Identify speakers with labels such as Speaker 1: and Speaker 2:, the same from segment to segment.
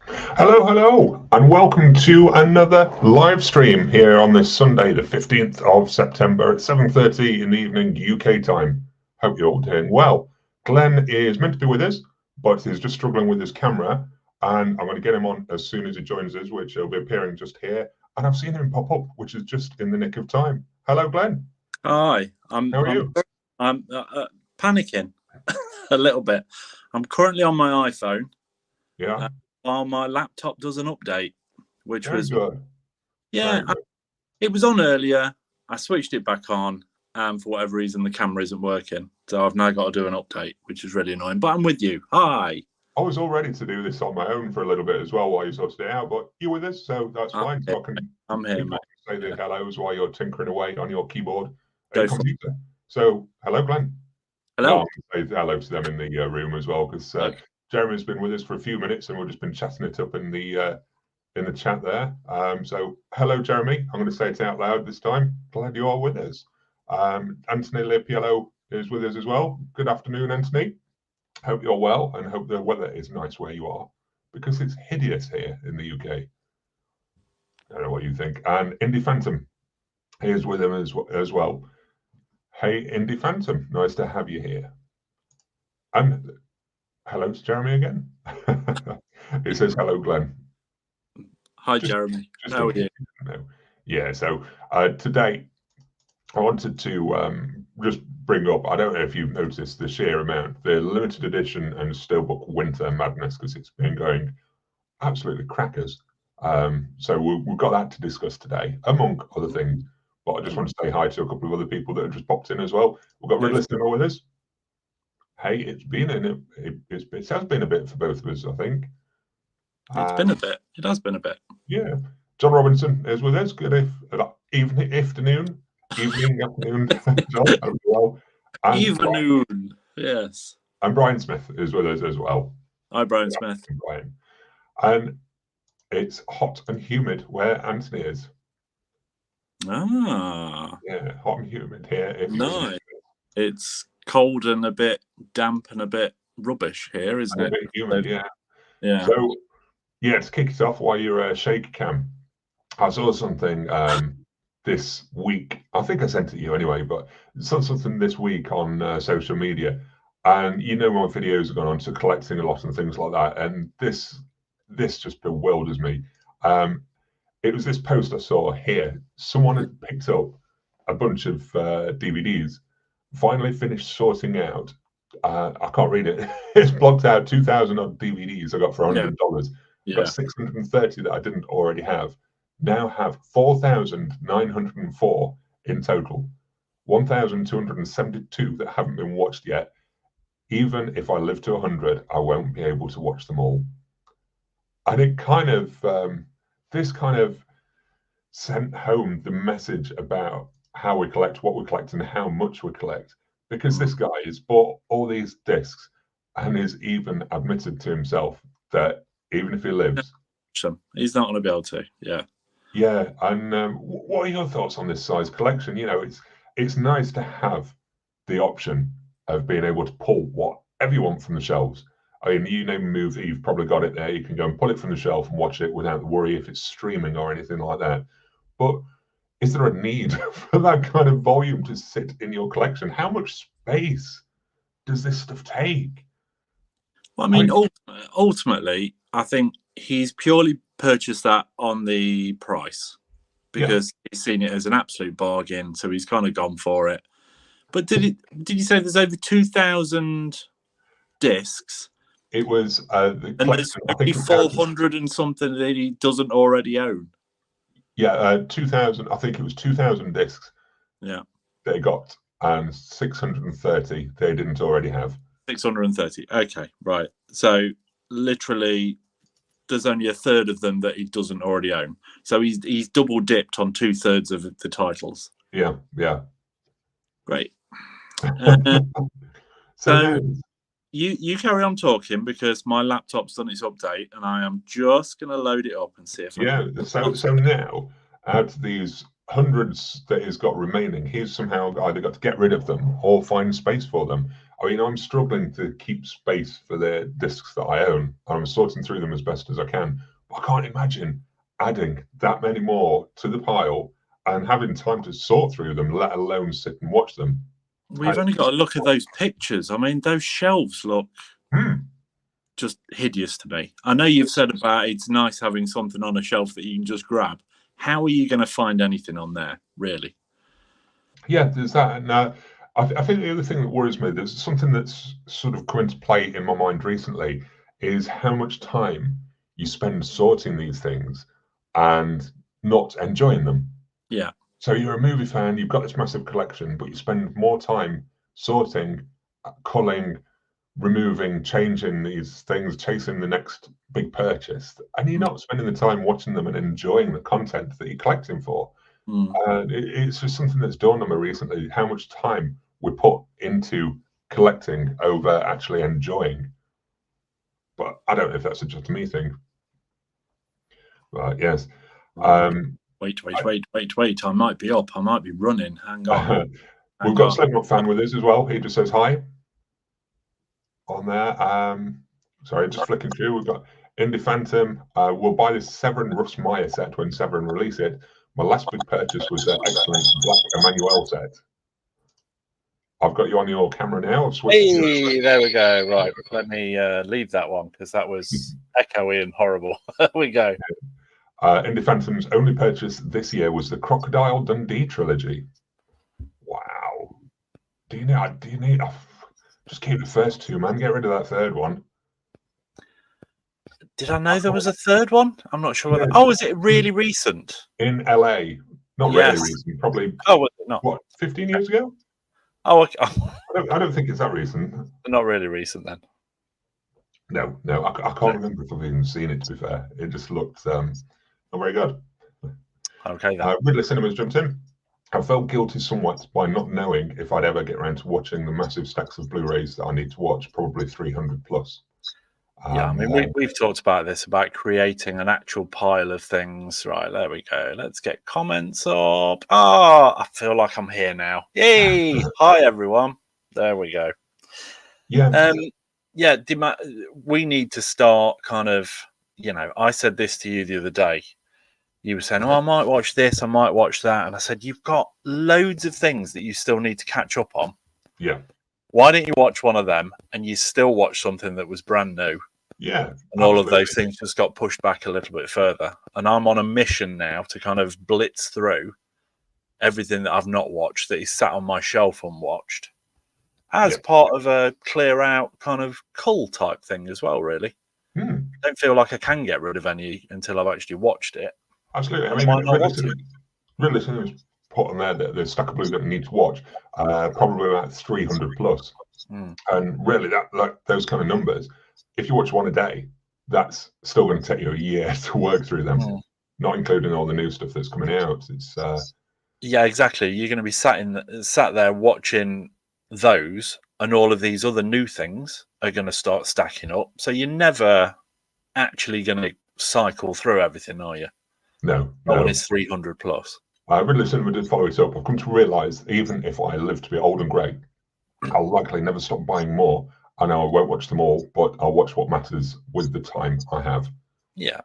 Speaker 1: Hello, hello, and welcome to another live stream here on this Sunday, the 15th of September at 7:30 in the evening UK time. Hope you're all doing well. Glenn is meant to be with us, but he's just struggling with his camera, and I'm going to get him on as soon as he joins us, which will be appearing just here. And I've seen him pop up, which is just in the nick of time. Hello, Glenn.
Speaker 2: Hi,
Speaker 1: How are you?
Speaker 2: I'm panicking a little bit. I'm currently on my iPhone.
Speaker 1: Yeah.
Speaker 2: While my laptop does an update, which
Speaker 1: Very
Speaker 2: was
Speaker 1: good.
Speaker 2: yeah, it was on earlier. I switched it back on, and for whatever reason, the camera isn't working. So I've now got to do an update, which is really annoying. But I'm with you. Hi.
Speaker 1: I was all ready to do this on my own for a little bit as well while you sorted it out, but you're with us, so that's fine. So
Speaker 2: I'm here, mate.
Speaker 1: Say the hellos while you're tinkering away on your keyboard
Speaker 2: Go
Speaker 1: and computer. So, hello, Glenn.
Speaker 2: Hello.
Speaker 1: No, I'm going to say hello to them in the room as well, because Jeremy's been with us for a few minutes and we've just been chatting it up in the chat there. So, hello, Jeremy. I'm going to say it out loud this time. Glad you are with us. Anthony Lepiello is with us as well. Good afternoon, Anthony. Hope you're well and hope the weather is nice where you are, because it's hideous here in the UK. I don't know what you think. And Indie Phantom is with him as well. Hey, Indie Phantom, nice to have you here. And hello to Jeremy again. He says hello, Glenn.
Speaker 2: Hi, Jeremy. How are you?
Speaker 1: Yeah, so today I wanted to just bring up, I don't know if you've noticed the sheer amount, the limited edition and steelbook winter madness, because it's been going absolutely crackers. So we've got that to discuss today, among other things. But I just want to say hi to a couple of other people that have just popped in as well. We've got Ridley Stimmer with us. Hey, it has been a bit for both of us, I think.
Speaker 2: It's been a bit. It has been a bit.
Speaker 1: Yeah. John Robinson is with us. Good afternoon. John, well.
Speaker 2: Evening, yes.
Speaker 1: And Brian Smith is with us as well.
Speaker 2: Hi, Brian Smith.
Speaker 1: Brian. And it's hot and humid where Anthony is.
Speaker 2: Ah.
Speaker 1: Yeah, hot and humid here.
Speaker 2: No, it's cold and a bit damp and a bit rubbish here, isn't it?
Speaker 1: A bit humid, yeah.
Speaker 2: Yeah.
Speaker 1: So, yeah, to kick it off while you're shaky cam, I saw something this week. I think I sent it to you anyway, but something this week on social media. And you know, my videos have gone on to collecting a lot and things like that. And this just bewilders me. It was this post I saw here. Someone had picked up a bunch of DVDs, finally finished sorting out. I can't read it. It's blocked out 2,000 odd DVDs I got for $100.
Speaker 2: Yeah.
Speaker 1: Got 630 that I didn't already have. Now have 4,904 in total. 1,272 that haven't been watched yet. Even if I live to 100, I won't be able to watch them all. And it kind of this kind of sent home the message about how we collect, what we collect, and how much we collect. Because this guy has bought all these discs and is even admitted to himself that even if he lives,
Speaker 2: he's not going to be able to. Yeah.
Speaker 1: Yeah. And what are your thoughts on this size collection? You know, it's nice to have the option of being able to pull whatever you want from the shelves. I mean, you name a movie, you've probably got it there. You can go and pull it from the shelf and watch it without the worry if it's streaming or anything like that. But is there a need for that kind of volume to sit in your collection? How much space does this stuff take?
Speaker 2: Well, I mean, ultimately, I think he's purely purchased that on the price because he's seen it as an absolute bargain, so he's kind of gone for it. But did you say there's over 2,000 discs?
Speaker 1: It was the
Speaker 2: and there's only 400 and something that he doesn't already own.
Speaker 1: Yeah, 2,000. I think it was 2,000 discs.
Speaker 2: Yeah,
Speaker 1: they got, and 630 they didn't already have.
Speaker 2: 630. Okay, right. So literally, there's only a third of them that he doesn't already own. So he's double dipped on 2/3 of the titles.
Speaker 1: Yeah.
Speaker 2: Great.
Speaker 1: So
Speaker 2: you carry on talking because my laptop's done its update and I am just going to load it up and see if
Speaker 1: so now out of these hundreds that he's got remaining, he's somehow either got to get rid of them or find space for them. I mean, I'm struggling to keep space for the discs that I own, and I'm sorting through them as best as I can. But I can't imagine adding that many more to the pile and having time to sort through them, let alone sit and watch them.
Speaker 2: We've only got to look at those pictures. I mean, those shelves look just hideous to me. I know you've said about it's nice having something on a shelf that you can just grab. How are you going to find anything on there, really?
Speaker 1: Yeah, there's that. And I think the other thing that worries me, there's something that's sort of come into play in my mind recently, is how much time you spend sorting these things and not enjoying them.
Speaker 2: Yeah.
Speaker 1: So you're a movie fan, you've got this massive collection, but you spend more time sorting, culling, removing, changing these things, chasing the next big purchase, and you're not spending the time watching them and enjoying the content that you're collecting for. It's just something that's dawned on me recently, how much time we put into collecting over actually enjoying. But I don't know if that's just a me thing. But yes.
Speaker 2: Wait. I might be up. I might be running. Hang on.
Speaker 1: We've got Slim Fan with us as well. He just says hi on there. Sorry, just flicking through. We've got Indie Phantom. We'll buy this Severin Russ Meyer set when Severin release it. My last big purchase was the excellent Black Emmanuel set. I've got you on your camera now.
Speaker 3: Hey, there we go. Right, let me leave that one because that was echoey and horrible. There we go.
Speaker 1: Indie Phantom's only purchase this year was the Crocodile Dundee trilogy. Wow. Do you need? Just keep the first two, man. Get rid of that third one.
Speaker 3: Did I know there was a third one? I'm not sure. Oh, is it really recent?
Speaker 1: In LA. Not really recent. Probably.
Speaker 3: Oh, was it not?
Speaker 1: What, 15 years ago?
Speaker 3: Oh, okay.
Speaker 1: I don't think it's that recent.
Speaker 3: Not really recent then.
Speaker 1: No. I can't remember if I've even seen it, to be fair. It just looked not very good.
Speaker 3: Okay, then.
Speaker 1: Ridley Cinema's jumped in. I felt guilty somewhat by not knowing if I'd ever get around to watching the massive stacks of Blu-rays that I need to watch, probably 300 plus.
Speaker 3: Yeah, I mean, we've talked about this, about creating an actual pile of things. Right, there we go. Let's get comments up. Oh, I feel like I'm here now. Yay! Hi, everyone. There we go.
Speaker 1: Yeah.
Speaker 3: We need to start kind of, I said this to you the other day. You were saying, I might watch this, I might watch that. And I said, you've got loads of things that you still need to catch up on.
Speaker 1: Yeah.
Speaker 3: Why don't you watch one of them and you still watch something that was brand new?
Speaker 1: Yeah.
Speaker 3: And all of those things just got pushed back a little bit further. And I'm on a mission now to kind of blitz through everything that I've not watched that is sat on my shelf unwatched as part of a clear out kind of cull type thing as well, really. I don't feel like I can get rid of any until I've actually watched it.
Speaker 1: Absolutely. I mean, Ridley Cinema's put on there the stack of Blu that we need to watch, probably about 300 plus. And really, those kind of numbers, if you watch one a day, that's still going to take you a year to work through them, not including all the new stuff that's coming out. It's
Speaker 3: yeah, exactly. You're going to be sat there watching those, and all of these other new things are going to start stacking up. So you're never actually going to cycle through everything, are you?
Speaker 1: No.
Speaker 3: When it's 300 plus.
Speaker 1: Ridley Cinema did follow it up. I've come to realise, even if I live to be old and grey, I'll likely never stop buying more. I know I won't watch them all, but I'll watch what matters with the time I have.
Speaker 3: Yeah.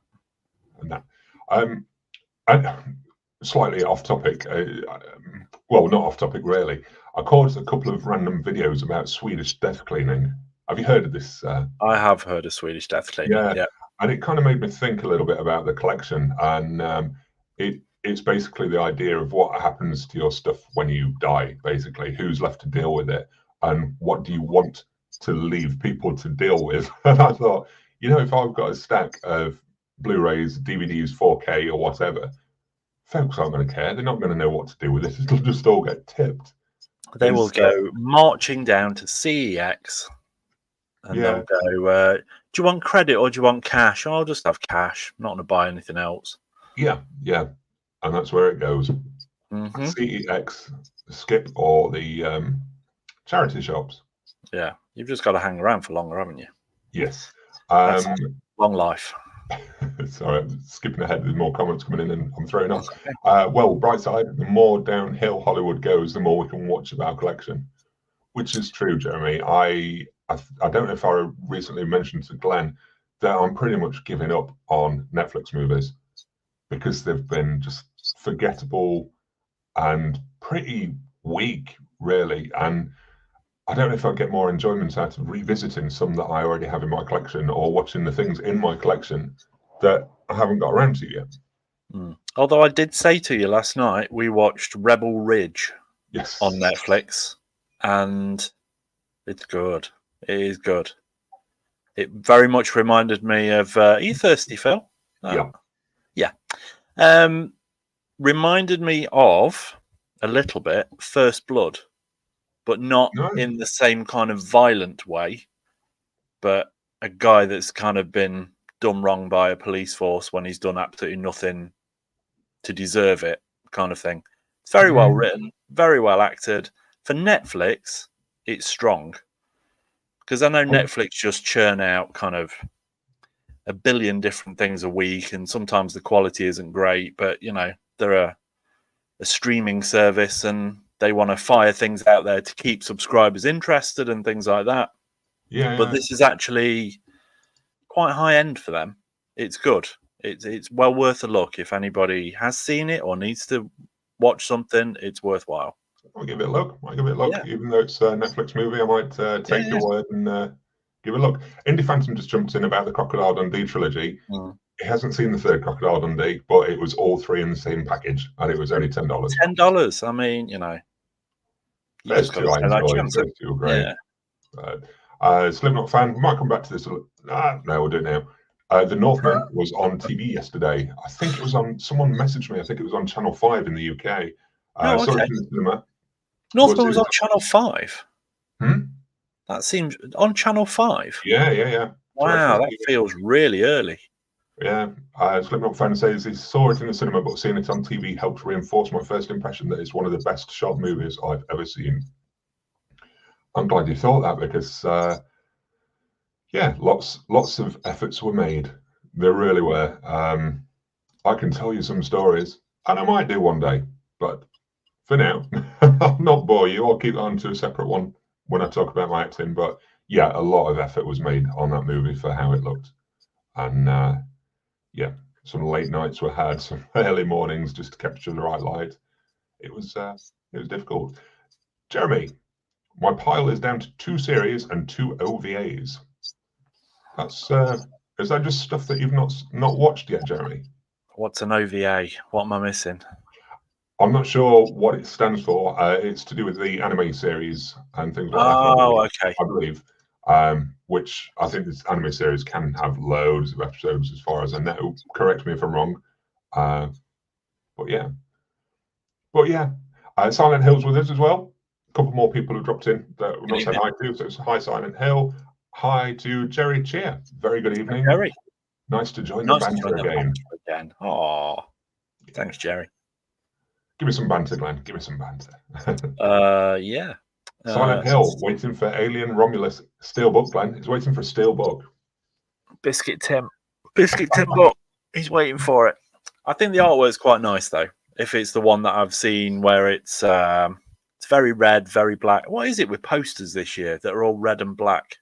Speaker 1: And that. And slightly off topic. Well, not off topic, really. I caught a couple of random videos about Swedish death cleaning. Have you heard of this?
Speaker 3: I have heard of Swedish death cleaning. Yeah.
Speaker 1: And it kind of made me think a little bit about the collection. And it's basically the idea of what happens to your stuff when you die, basically. Who's left to deal with it? And what do you want to leave people to deal with? And I thought, if I've got a stack of Blu-rays, DVDs, 4K or whatever, folks aren't going to care. They're not going to know what to do with it. It'll just all get tipped.
Speaker 3: They will go marching down to CEX and they'll go, do you want credit or do you want cash? I'll just have cash. I'm not going to buy anything else.
Speaker 1: Yeah. And that's where it goes. CEX, Skip, or the charity shops.
Speaker 3: Yeah. You've just got to hang around for longer, haven't you?
Speaker 1: Yes.
Speaker 3: Long life.
Speaker 1: Sorry, I'm skipping ahead. There's more comments coming in and I'm throwing off. Well, bright side, the more downhill Hollywood goes, the more we can watch of our collection. Which is true, Jeremy. I don't know if I recently mentioned to Glenn that I'm pretty much giving up on Netflix movies because they've been just forgettable and pretty weak, really. And I don't know if I'll get more enjoyment out of revisiting some that I already have in my collection or watching the things in my collection that I haven't got around to yet.
Speaker 3: Although I did say to you last night, we watched Rebel Ridge on Netflix, and it's good. It is good. It very much reminded me of. Are you thirsty, Phil? Yeah. Reminded me of a little bit First Blood, but not in the same kind of violent way. But a guy that's kind of been done wrong by a police force when he's done absolutely nothing to deserve it, kind of thing. It's very well written, very well acted. For Netflix, it's strong. Because I know Netflix just churn out kind of a billion different things a week, and sometimes the quality isn't great, but, you know, they're a streaming service and they want to fire things out there to keep subscribers interested and things like that.
Speaker 1: Yeah.
Speaker 3: But this is actually quite high end for them. It's good. It's well worth a look. If anybody has seen it or needs to watch something, it's worthwhile.
Speaker 1: I'll give it a look.
Speaker 3: Yeah.
Speaker 1: Even though it's a Netflix movie, I might take your word and give it a look. Indie Phantom just jumped in about the Crocodile Dundee trilogy. He hasn't seen the third Crocodile Dundee, but it was all three in the same package, and it was only $10.
Speaker 3: $10. I mean, you know,
Speaker 1: There's two I enjoyed. Those two were great. Slipknot fan, we might come back to this. No, we'll do it now. The Northman was on TV yesterday. I think it was on. Someone messaged me. I think it was on Channel 5 in the UK. Saw it in the cinema.
Speaker 3: Northman was on Channel 5. That seems on Channel 5.
Speaker 1: Yeah.
Speaker 3: Wow, that feels really early.
Speaker 1: Yeah, Slipknot fan says he saw it in the cinema, but seeing it on TV helped reinforce my first impression that it's one of the best shot movies I've ever seen. I'm glad you thought that because, lots of efforts were made. There really were. I can tell you some stories, and I might do one day, but for now, I'll not bore you. I'll keep that on to a separate one when I talk about my acting. But yeah, a lot of effort was made on that movie for how it looked, and some late nights were had, some early mornings just to capture the right light. It was difficult. Jeremy, my pile is down to 2 series and 2 OVAs. That's is that just stuff that you've not watched yet, Jeremy?
Speaker 3: What's an OVA? What am I missing?
Speaker 1: I'm not sure what it stands for. It's to do with the anime series and things like that.
Speaker 3: Oh, okay.
Speaker 1: I believe. Which I think this anime series can have loads of episodes, as far as I know. Correct me if I'm wrong. But yeah. Silent Hill's with us as well. A couple more people who dropped in that we've not said hi to. So it's hi, Silent Hill. Hi to Jerry Cheer. Very good evening.
Speaker 3: Jerry.
Speaker 1: Nice to join the banter again.
Speaker 3: Oh, thanks, Jerry.
Speaker 1: Give me some banter, Glenn. Give me some banter.
Speaker 3: Yeah.
Speaker 1: Silent Hill, waiting for Alien Romulus Steelbook, Glenn. He's waiting for Steelbook.
Speaker 3: Biscuit Tim book. He's waiting for it. I think the artwork's quite nice, though. If it's the one that I've seen where it's very red, very black. What is it with posters this year that are all red and black?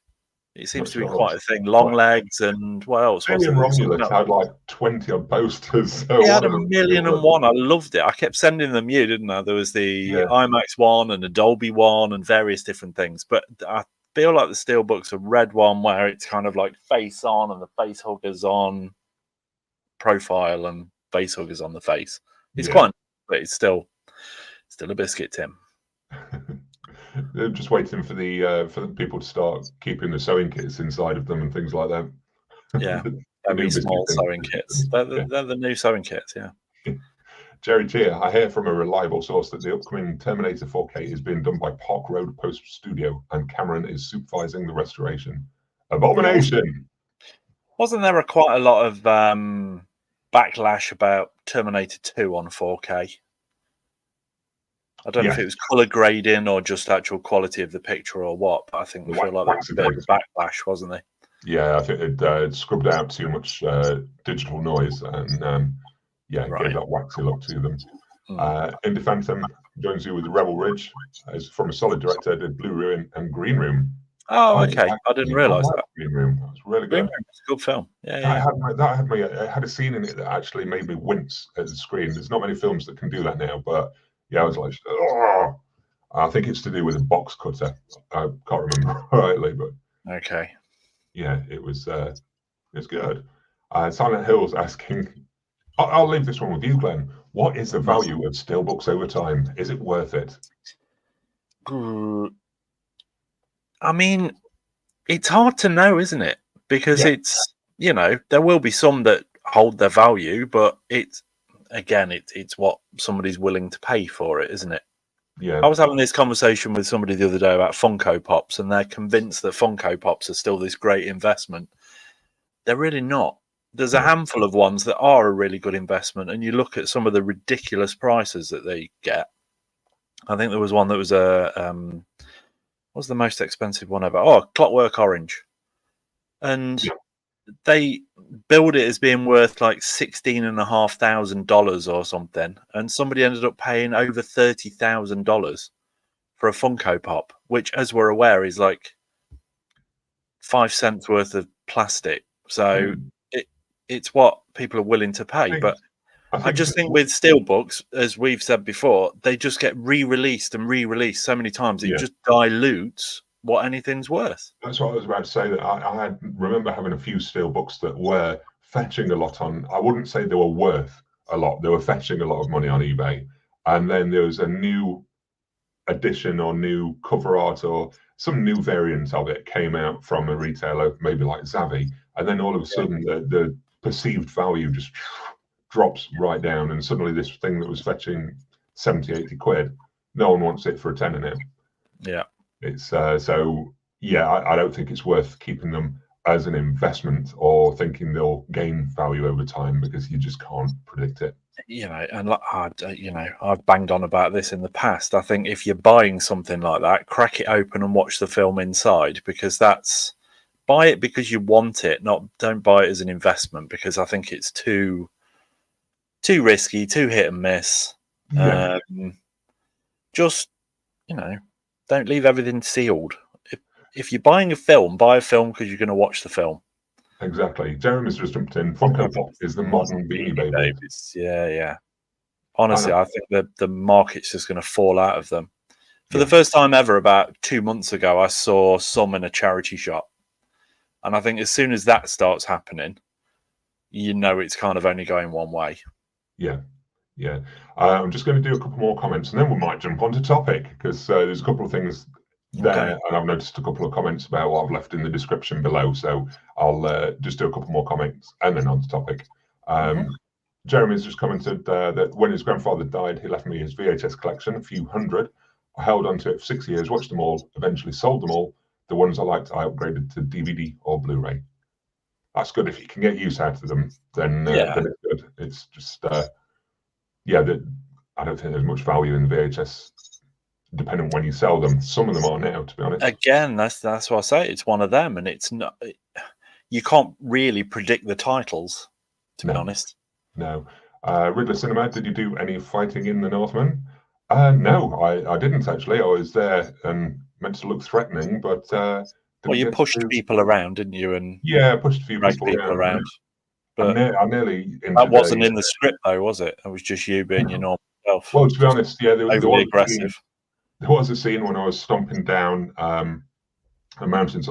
Speaker 3: It seems to be quite a thing. Long legs and what else?
Speaker 1: Alien Romulus had like 20 on posters. So
Speaker 3: he had 1,000,001. I loved it. I kept sending them you, didn't I? There was the IMAX one and the Dolby one and various different things. But I feel like the Steelbook's a red one where it's kind of like face on and the face huggers on profile and face huggers on the face. It's quite, but it's still a biscuit, Tim.
Speaker 1: They're just waiting for the people to start keeping the sewing kits inside of them and things like that.
Speaker 3: Yeah, very small sewing kits. They're the new sewing kits. Yeah.
Speaker 1: Jerry Cheer, I hear from a reliable source that the upcoming Terminator 4K is being done by Park Road Post Studio, and Cameron is supervising the restoration. Abomination.
Speaker 3: Wasn't there quite a lot of backlash about Terminator 2 on 4K? I don't know if it was colour grading or just actual quality of the picture or what, but I think we feel like there was a bit of a backlash, wasn't there?
Speaker 1: Yeah, I think it scrubbed out too much digital noise and gave that waxy look to them. Indie Phantom, joins you with Rebel Ridge. Is from a solid director, did Blue Ruin and Green Room.
Speaker 3: Oh, okay. I didn't realise that.
Speaker 1: Green Room. That was really
Speaker 3: Green
Speaker 1: good.
Speaker 3: Room is a good film. Yeah,
Speaker 1: It had a scene in it that actually made me wince at the screen. There's not many films that can do that now, but yeah, I was like, oh. I think it's to do with a box cutter. I can't remember rightly, but
Speaker 3: okay.
Speaker 1: Yeah, it was good. Silent Hill's asking, I'll leave this one with you, Glenn. What is the value of steelbooks over time? Is it worth it?
Speaker 3: I mean, it's hard to know, isn't it? Because it's, there will be some that hold their value, but it's what somebody's willing to pay for it, isn't it?
Speaker 1: Yeah.
Speaker 3: I was having this conversation with somebody the other day about Funko Pops, and they're convinced that Funko Pops are still this great investment. They're really not. There's a handful of ones that are a really good investment, and you look at some of the ridiculous prices that they get. I think there was one that was what's the most expensive one ever? Oh, Clockwork Orange. And they billed it as being worth like $16,500 or something, and somebody ended up paying over $30,000 for a Funko Pop, which, as we're aware, is like 5 cents worth of plastic. So it's what people are willing to pay. But I just think with steelbooks, as we've said before, they just get re-released and re-released so many times it just dilutes what anything's worth.
Speaker 1: That's what I was about to say. That I remember having a few steelbooks that were fetching a lot on. I wouldn't say they were worth a lot. They were fetching a lot of money on eBay, and then there was a new edition or new cover art or some new variant of it came out from a retailer, maybe like Zavvi, and then all of a sudden the perceived value just drops right down, and suddenly this thing that was fetching 70-80 quid, no one wants it for a tenner now.
Speaker 3: Yeah.
Speaker 1: It's I don't think it's worth keeping them as an investment or thinking they'll gain value over time, because you just can't predict it.
Speaker 3: And I've banged on about this in the past. I think if you're buying something like that, crack it open and watch the film inside, because buy it because you want it, don't buy it as an investment, because I think it's too risky, too hit and miss. Don't leave everything sealed. If you're buying a film, buy a film because you're going to watch the film.
Speaker 1: Exactly. Jeremy's just jumped in. Funko Pop is the modern Beanie Baby.
Speaker 3: Yeah. Honestly, I think the market's just going to fall out of them. For the first time ever, about 2 months ago, I saw some in a charity shop. And I think as soon as that starts happening, it's kind of only going one way.
Speaker 1: Yeah. I'm just going to do a couple more comments, and then we might jump onto topic, because there's a couple of things there, and I've noticed a couple of comments about what I've left in the description below. So I'll just do a couple more comments and then on to topic. Jeremy's just commented that when his grandfather died, he left me his VHS collection, a few hundred. I held on to it for 6 years, watched them all, eventually sold them all. The ones I liked, I upgraded to DVD or Blu Ray. That's good. If you can get use out of them, then it's good. It's just I don't think there's much value in the VHS, depending on when you sell them. Some of them are now, to be honest.
Speaker 3: Again, that's what I say. It's one of them, and it's not. You can't really predict the titles, to be honest.
Speaker 1: No. Ridley Cinema, did you do any fighting in the Northman? No, I didn't actually. I was there and meant to look threatening, but
Speaker 3: you pushed people around, didn't you? And
Speaker 1: I pushed a few people around. But I nearly
Speaker 3: that wasn't in the script, though, was it? It was just you being your normal self.
Speaker 1: Well, to be honest, there was
Speaker 3: aggressive.
Speaker 1: There was a scene when I was stomping down a mountain,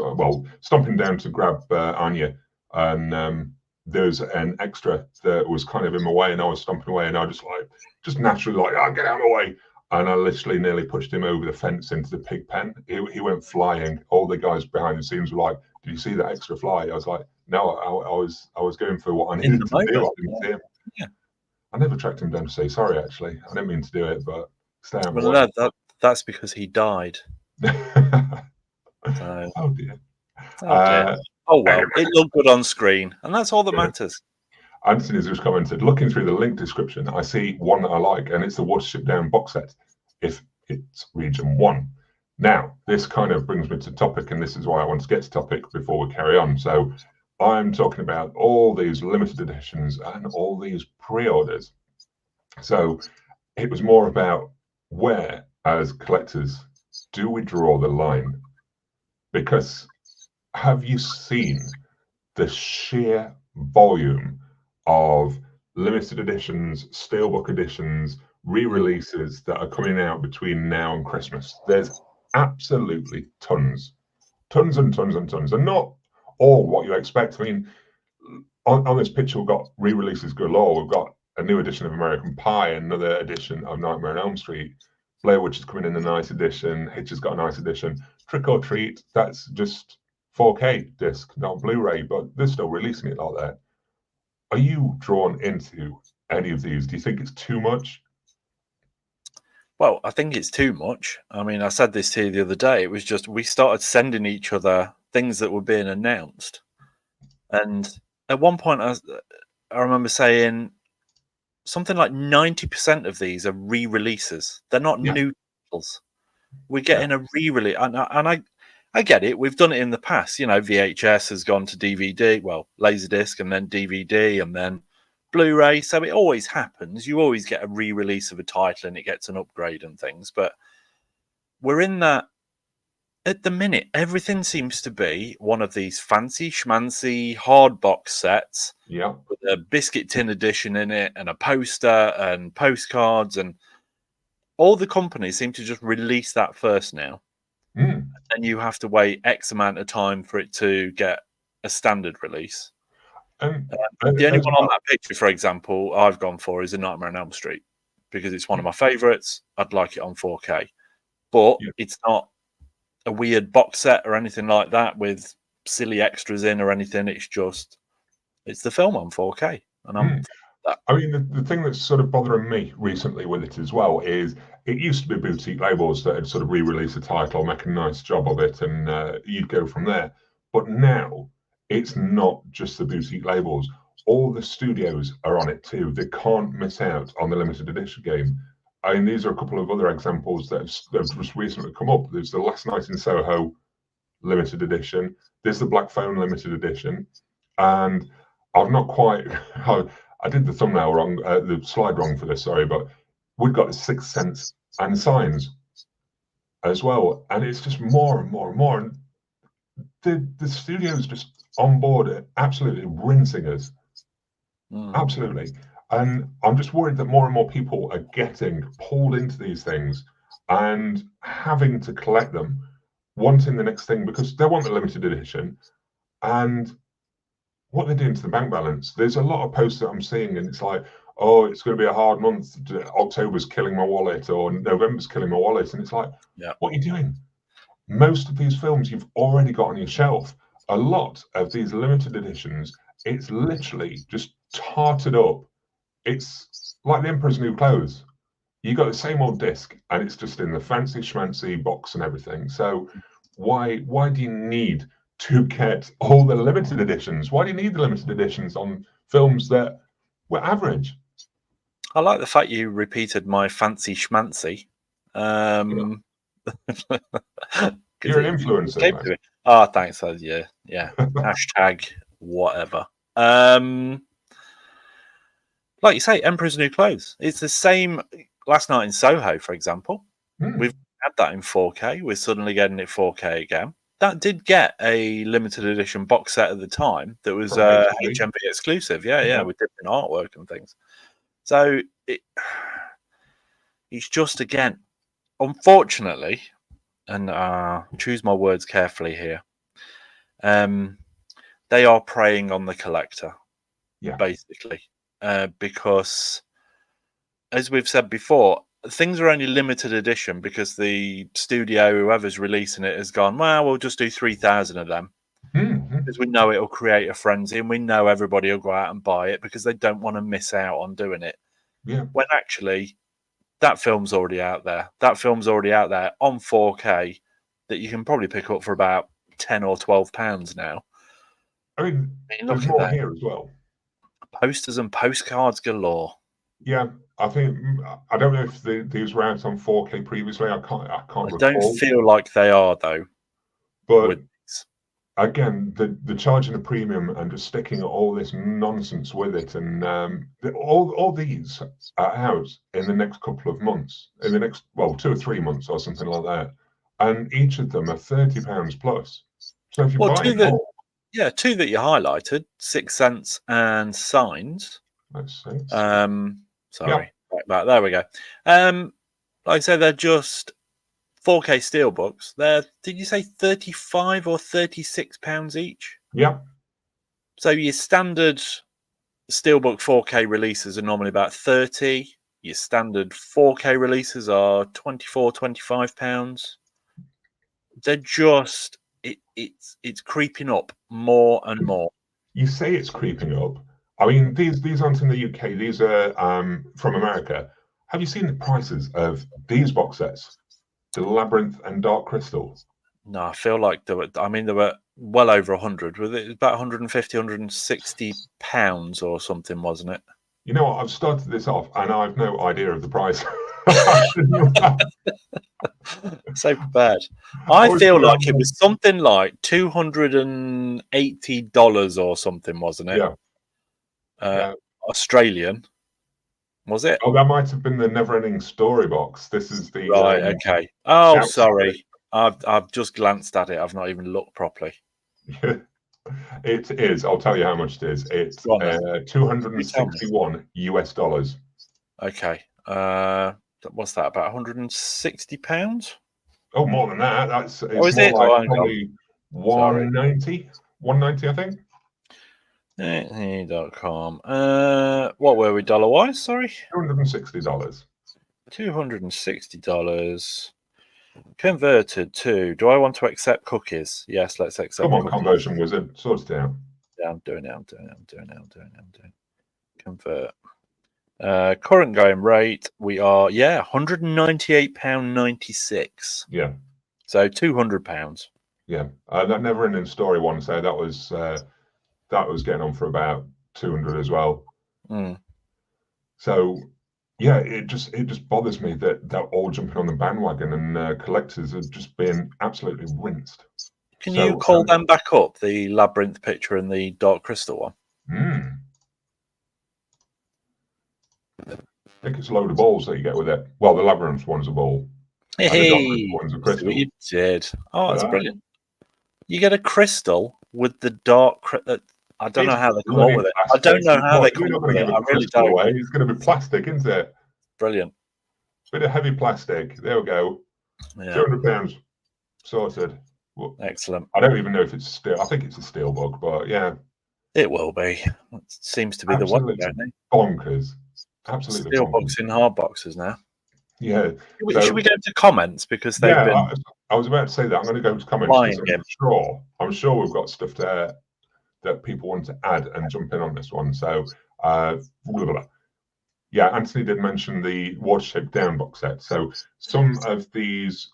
Speaker 1: stomping down to grab Anya, and there's an extra that was kind of in my way, and I was stomping away, and I just naturally get out of my way, and I literally nearly pushed him over the fence into the pig pen. He went flying. All the guys behind the scenes were like, "Did you see that extra fly?" I was like, "No, I was going for what I needed to do. I didn't see him."
Speaker 3: Yeah.
Speaker 1: I never tracked him down to say sorry. Actually, I didn't mean to do it, but stay out of my way.
Speaker 3: That's because he died.
Speaker 1: Oh dear.
Speaker 3: Well, it looked good on screen, and that's all that matters.
Speaker 1: Anthony's just commented, looking through the link description, I see one that I like, and it's the Watership Down box set, if it's region 1. Now, this kind of brings me to topic, and this is why I want to get to topic before we carry on. So I'm talking about all these limited editions and all these pre-orders. So it was more about where, as collectors, do we draw the line? Because have you seen the sheer volume of limited editions, steelbook editions, re-releases that are coming out between now and Christmas? There's absolutely tons and tons and tons, and not all what you expect. I mean, on this picture, we've got re-releases galore. We've got a new edition of American Pie, another edition of Nightmare on Elm Street. Blair Witch is coming in a nice edition. Hitch has got a nice edition. Trick or Treat, that's just 4K disc, not Blu-ray, but they're still releasing it like that. Are you drawn into any of these? Do you think it's too much?
Speaker 3: Well, I think it's too much. I mean, I said this to you the other day. It was just we started sending each other things that were being announced. And at one point, I remember saying something like 90% of these are re-releases. They're not new titles. We're getting a re-release. And I get it. We've done it in the past. You know, VHS has gone to DVD, well, Laserdisc, and then DVD, and then Blu-ray. So it always happens. You always get a re-release of a title and it gets an upgrade and things. But we're in that. At the minute, everything seems to be one of these fancy schmancy hard box sets with a biscuit tin edition in it and a poster and postcards, and all the companies seem to just release that first now. And you have to wait X amount of time for it to get a standard release. The only one on that picture, for example, I've gone for is A Nightmare on Elm Street because it's one of my favourites. I'd like it on 4K. But it's not a weird box set or anything like that with silly extras in or anything. It's the film on 4K. And
Speaker 1: I mean, the thing that's sort of bothering me recently with it as well is it used to be boutique labels that had sort of re-released a title, make a nice job of it, and you'd go from there. But now it's not just the boutique labels. All the studios are on it too. They can't miss out on the limited edition game. I mean, these are a couple of other examples that have just recently come up. There's the Last Night in Soho limited edition. There's the Black Phone limited edition. And I've not quite... I did the thumbnail wrong, the slide wrong for this, sorry, but we've got the Sixth Sense and Signs as well. And it's just more and more and more. And the studio's just on board it, absolutely rinsing us. Absolutely. And I'm just worried that more and more people are getting pulled into these things and having to collect them, wanting the next thing because they want the limited edition. And what they're doing to the bank balance, there's a lot of posts that I'm seeing, and it's like, oh, it's going to be a hard month. October's killing my wallet, or November's killing my wallet. And it's like, what are you doing? Most of these films you've already got on your shelf. A lot of these limited editions, it's literally just tarted up. It's like the Emperor's New Clothes. You got the same old disc, and it's just in the fancy schmancy box and everything. So why do you need to get all the limited editions? Why do you need the limited editions on films that were average?
Speaker 3: I like the fact you repeated my fancy schmancy.
Speaker 1: You're an influencer, mate.
Speaker 3: Oh, thanks. Yeah. Hashtag whatever. Like you say, Emperor's New Clothes. It's the same. Last Night in Soho, for example. We've had that in 4K. We're suddenly getting it 4K again. That did get a limited edition box set at the time that was HMV exclusive. Yeah, with different artwork and things. So it's just, again, unfortunately, and choose my words carefully here, they are preying on the collector, basically, because, as we've said before, things are only limited edition because the studio, whoever's releasing it, has gone, well, we'll just do 3,000 of them. Because we know it'll create a frenzy and we know everybody will go out and buy it because they don't want to miss out on doing it. When actually, that film's already out there. That film's already out there on 4K that you can probably pick up for about £10 or £12 now.
Speaker 1: I mean, there's more here as well.
Speaker 3: Posters and postcards galore.
Speaker 1: Yeah, I think, I don't know if these were out on 4K previously. I can't recall.
Speaker 3: I don't feel like they are, though.
Speaker 1: But again, the charging a premium and just sticking all this nonsense with it, and all these are out in the next couple of months, in the next 2 or 3 months or something like that, and each of them are £30 plus. So if you buy more,
Speaker 3: two that you highlighted, 6 Cents and Signs.
Speaker 1: let's see.
Speaker 3: Sorry, back there we go. Like I say, they're just 4K steelbooks. They're, did you say 35 or 36 pounds each?
Speaker 1: Yeah.
Speaker 3: So your standard steelbook 4K releases are normally about 30. Your standard 4K releases are 24, 25 pounds. They're just it's creeping up more and more.
Speaker 1: You say it's creeping up. I mean, these aren't in the UK. These are from America. Have you seen the prices of these box sets? The Labyrinth and Dark Crystal.
Speaker 3: No, I feel like they were well over 100. Was it about 150, 160 pounds or something, wasn't it?
Speaker 1: You know what? I've started this off and I've no idea of the price.
Speaker 3: So bad. I feel like it was something like $280 or something, wasn't it?
Speaker 1: Yeah.
Speaker 3: Australian. Was it?
Speaker 1: Oh, that might have been the Never-Ending Story box. This is the
Speaker 3: right. Okay. Oh, sorry. I've just glanced at it. I've not even looked properly.
Speaker 1: It is. I'll tell you how much it is. It's $261 US.
Speaker 3: Okay. What's that? About £160?
Speaker 1: Oh, more than that. It's
Speaker 3: is
Speaker 1: more
Speaker 3: it?
Speaker 1: like probably 190. 190, I think.
Speaker 3: .com. What were we dollar wise? Sorry,
Speaker 1: $260.
Speaker 3: $260 converted to. Do I want to accept cookies? Yes, let's accept.
Speaker 1: Come on,
Speaker 3: cookies.
Speaker 1: conversion wizard, sort it out.
Speaker 3: Yeah, I'm doing it. Convert. Current going rate, we are £198.96.
Speaker 1: Yeah.
Speaker 3: So £200.
Speaker 1: Yeah, that Never-Ending Story one. So that was getting on for about 200 as well. So yeah, it just bothers me that they're all jumping on the bandwagon and collectors are just being absolutely rinsed.
Speaker 3: Can you call them back up, the Labyrinth picture and the Dark Crystal one?
Speaker 1: I think it's a load of balls that you get with it. Well, the Labyrinth one's a ball.
Speaker 3: Hey,
Speaker 1: and the Dark Crystal one's a crystal.
Speaker 3: You did. Oh, that's brilliant. You get a crystal with the dark. I don't know how they come up with it. I don't know how they come up with it. I really don't.
Speaker 1: It's going to be plastic, isn't it?
Speaker 3: Brilliant.
Speaker 1: Bit of heavy plastic. There we go. Yeah. £200 sorted. Well,
Speaker 3: excellent.
Speaker 1: I don't even know if it's steel. I think it's a steel book, but yeah,
Speaker 3: it will be. It seems to be the one.
Speaker 1: Bonkers. Absolutely.
Speaker 3: Steel books in hard boxes now.
Speaker 1: Yeah.
Speaker 3: Should we go to comments because they've been?
Speaker 1: I was about to say that. I'm going to go to comments. I'm sure we've got stuff there that people want to add and jump in on this one. So, yeah, Anthony did mention the Watership Down box set. So some of these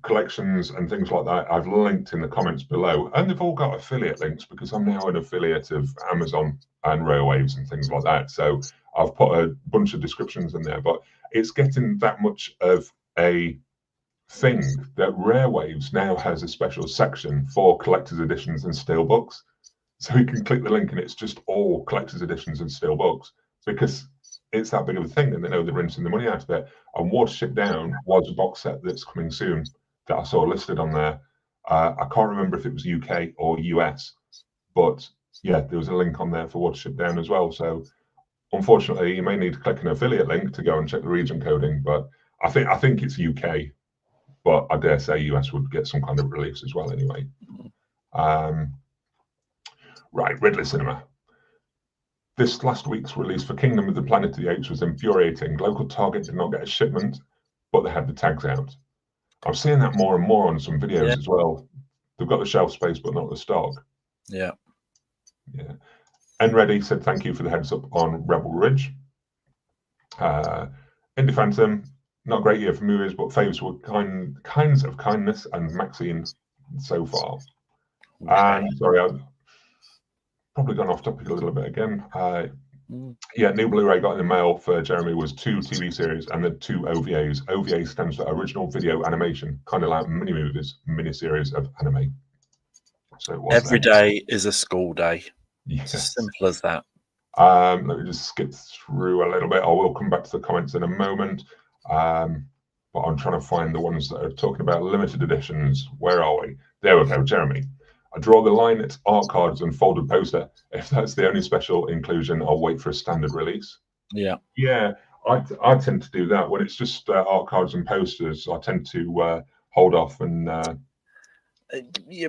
Speaker 1: collections and things like that I've linked in the comments below, and they've all got affiliate links because I'm now an affiliate of Amazon and Railwaves and things like that. So I've put a bunch of descriptions in there, but it's getting that much of a thing that Railwaves now has a special section for collector's editions and steelbooks. So you can click the link and it's just all collector's editions and steelbooks because it's that big of a thing and they know they're rinsing the money out of it. And Watership Down was a box set that's coming soon that I saw listed on there. I can't remember if it was UK or US, but yeah, there was a link on there for Watership Down as well. So unfortunately, you may need to click an affiliate link to go and check the region coding, but I think it's UK, but I dare say US would get some kind of release as well anyway. Right, Ridley Cinema. This last week's release for Kingdom of the Planet of the Apes was infuriating. Local Target did not get a shipment, but they had the tags out. I'm seeing that more and more on some videos as well. They've got the shelf space, but not the stock.
Speaker 3: Yeah.
Speaker 1: Yeah. Enready said thank you for the heads up on Rebel Ridge. Indie Phantom, not a great year for movies, but faves were Kinds of Kindness and Maxine so far. And sorry, I've probably gone off topic a little bit again. Yeah, new Blu-ray got in the mail for Jeremy was 2 TV series and then 2 OVAs. OVA stands for Original Video Animation, kind of like mini-movies, mini-series of anime. So it was
Speaker 3: every day is a school day.
Speaker 1: Yes.
Speaker 3: It's as simple as that.
Speaker 1: Let me just skip through a little bit. I will come back to the comments in a moment. But I'm trying to find the ones that are talking about limited editions. Where are we? There we go, Jeremy. I draw the line at art cards and folded poster. If that's the only special inclusion, I'll wait for a standard release.
Speaker 3: Yeah.
Speaker 1: Yeah, I tend to do that. When it's just art cards and posters, I tend to hold off and...
Speaker 3: Yeah.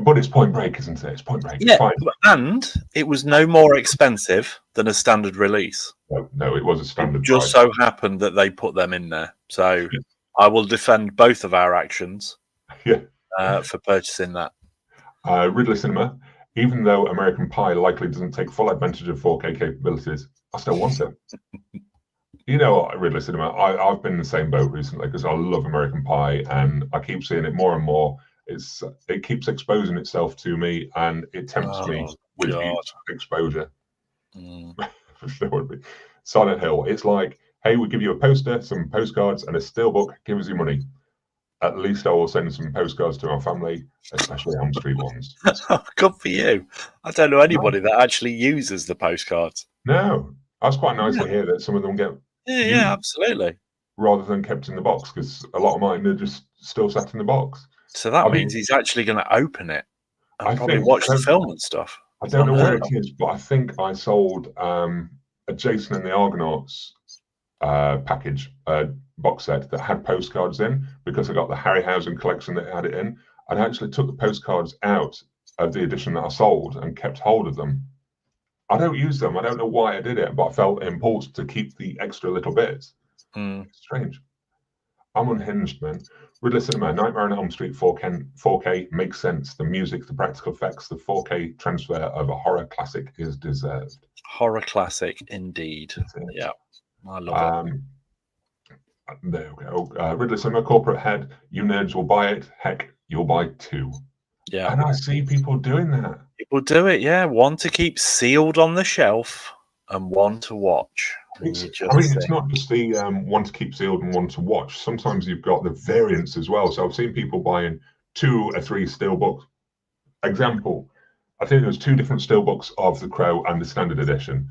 Speaker 1: But it's Point Break, isn't it? It's Point Break.
Speaker 3: Yeah,
Speaker 1: It's fine.
Speaker 3: and it was no more expensive than a standard release.
Speaker 1: No, it was a standard
Speaker 3: It just
Speaker 1: price.
Speaker 3: so happened that they put them in there. So I will defend both of our actions for purchasing that.
Speaker 1: Ridley Cinema, even though American Pie likely doesn't take full advantage of 4K capabilities, I still want it. You know what, Ridley Cinema, I've been in the same boat recently because I love American Pie and I keep seeing it more and more. It keeps exposing itself to me and it tempts me with each exposure. There would be. Silent Hill, it's like, hey, we give you a poster, some postcards and a steelbook, give us your money. At least I will send some postcards to our family, especially Elm Street ones.
Speaker 3: Good for you. I don't know anybody that actually uses the postcards.
Speaker 1: No, that's quite nice to hear that some of them get
Speaker 3: Yeah, absolutely.
Speaker 1: rather than kept in the box, because a lot of mine are just still sat in the box.
Speaker 3: So that means he's actually going to open it and probably watch the film and stuff.
Speaker 1: I don't know where it is, but I think I sold a Jason and the Argonauts package box set that had postcards in because I got the Harryhausen collection that had it in, and I actually took the postcards out of the edition that I sold and kept hold of them. I don't use them. I don't know why I did it, but I felt impulsed to keep the extra little bits. Strange. I'm unhinged, man. Ridley Cinema, Nightmare on Elm Street 4K makes sense. The music, the practical effects, the 4K transfer of a horror classic is deserved.
Speaker 3: Horror classic, indeed. Yeah, I love it.
Speaker 1: There we go. Ridley Cinema, corporate head. You nerds will buy it. Heck, you'll buy two.
Speaker 3: Yeah.
Speaker 1: And I see people doing that.
Speaker 3: People do it, yeah. One to keep sealed on the shelf and one to watch.
Speaker 1: It's not just the one to keep sealed and one to watch. Sometimes you've got the variants as well. So I've seen people buying 2 or 3 steelbooks. Example, I think there's 2 different steelbooks of The Crow and the standard edition.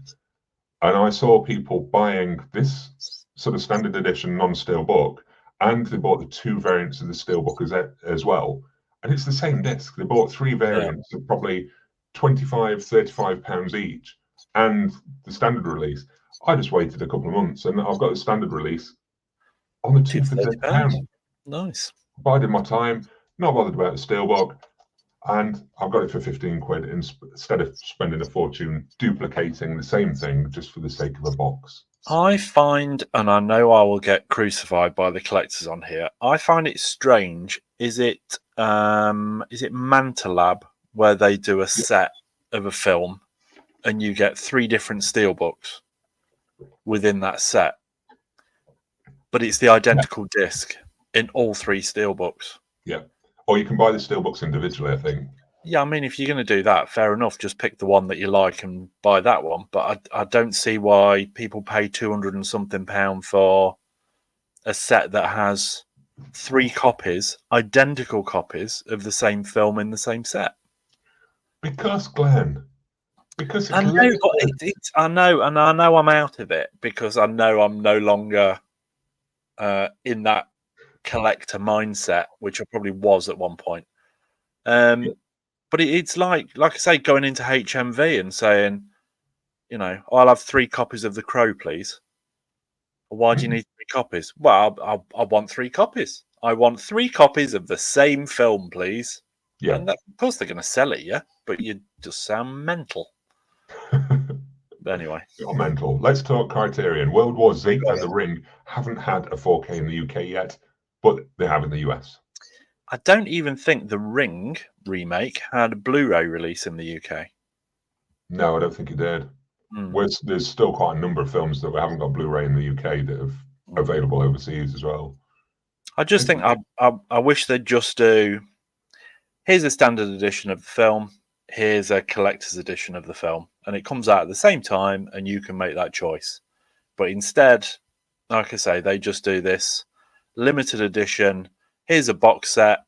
Speaker 1: And I saw people buying this sort of standard edition non-steel book, and they bought the 2 variants of the steelbook as well. And it's the same disc. They bought 3 variants of probably £25-35 each, and the standard release. I just waited a couple of months, and I've got the standard release on the 2 for £30.
Speaker 3: Nice.
Speaker 1: Bided my time, not bothered about the steelbook, and I've got it for 15 quid instead of spending a fortune duplicating the same thing just for the sake of a box.
Speaker 3: I find, and I know I will get crucified by the collectors on here, I find it strange. Is it Mantalab where they do a set of a film and you get 3 different steelbooks within that set, but it's the identical disc in all 3 steelbooks?
Speaker 1: Yeah. Or you can buy the steelbooks individually, I think.
Speaker 3: Yeah, I mean, if you're going to do that, fair enough. Just pick the one that you like and buy that one. But I don't see why people pay £200 and something for a set that has 3 copies, identical copies of the same film in the same set.
Speaker 1: Because, Glenn, because
Speaker 3: I know, I know, and I know I'm out of it because I know I'm no longer in that collector mindset, which I probably was at one point. But it's like I say, going into HMV and saying, you know, I'll have 3 copies of The Crow, please. Why do you need 3 copies? Well, I want 3 copies. I want 3 copies of the same film, please.
Speaker 1: Yeah.
Speaker 3: And of course they're going to sell it, yeah, but you just sound mental. Anyway.
Speaker 1: You're mental. Let's talk Criterion. World War Z and The Ring haven't had a 4K in the UK yet, but they have in the US.
Speaker 3: I don't even think The Ring remake had a Blu Ray release in the UK.
Speaker 1: No, I don't think it did. There's still quite a number of films that we haven't got Blu Ray in the UK that are available overseas as well.
Speaker 3: I just think I wish they'd just do, here's a standard edition of the film, here's a collector's edition of the film, and it comes out at the same time and you can make that choice. But instead, like I say, they just do this limited edition. Here's a box set.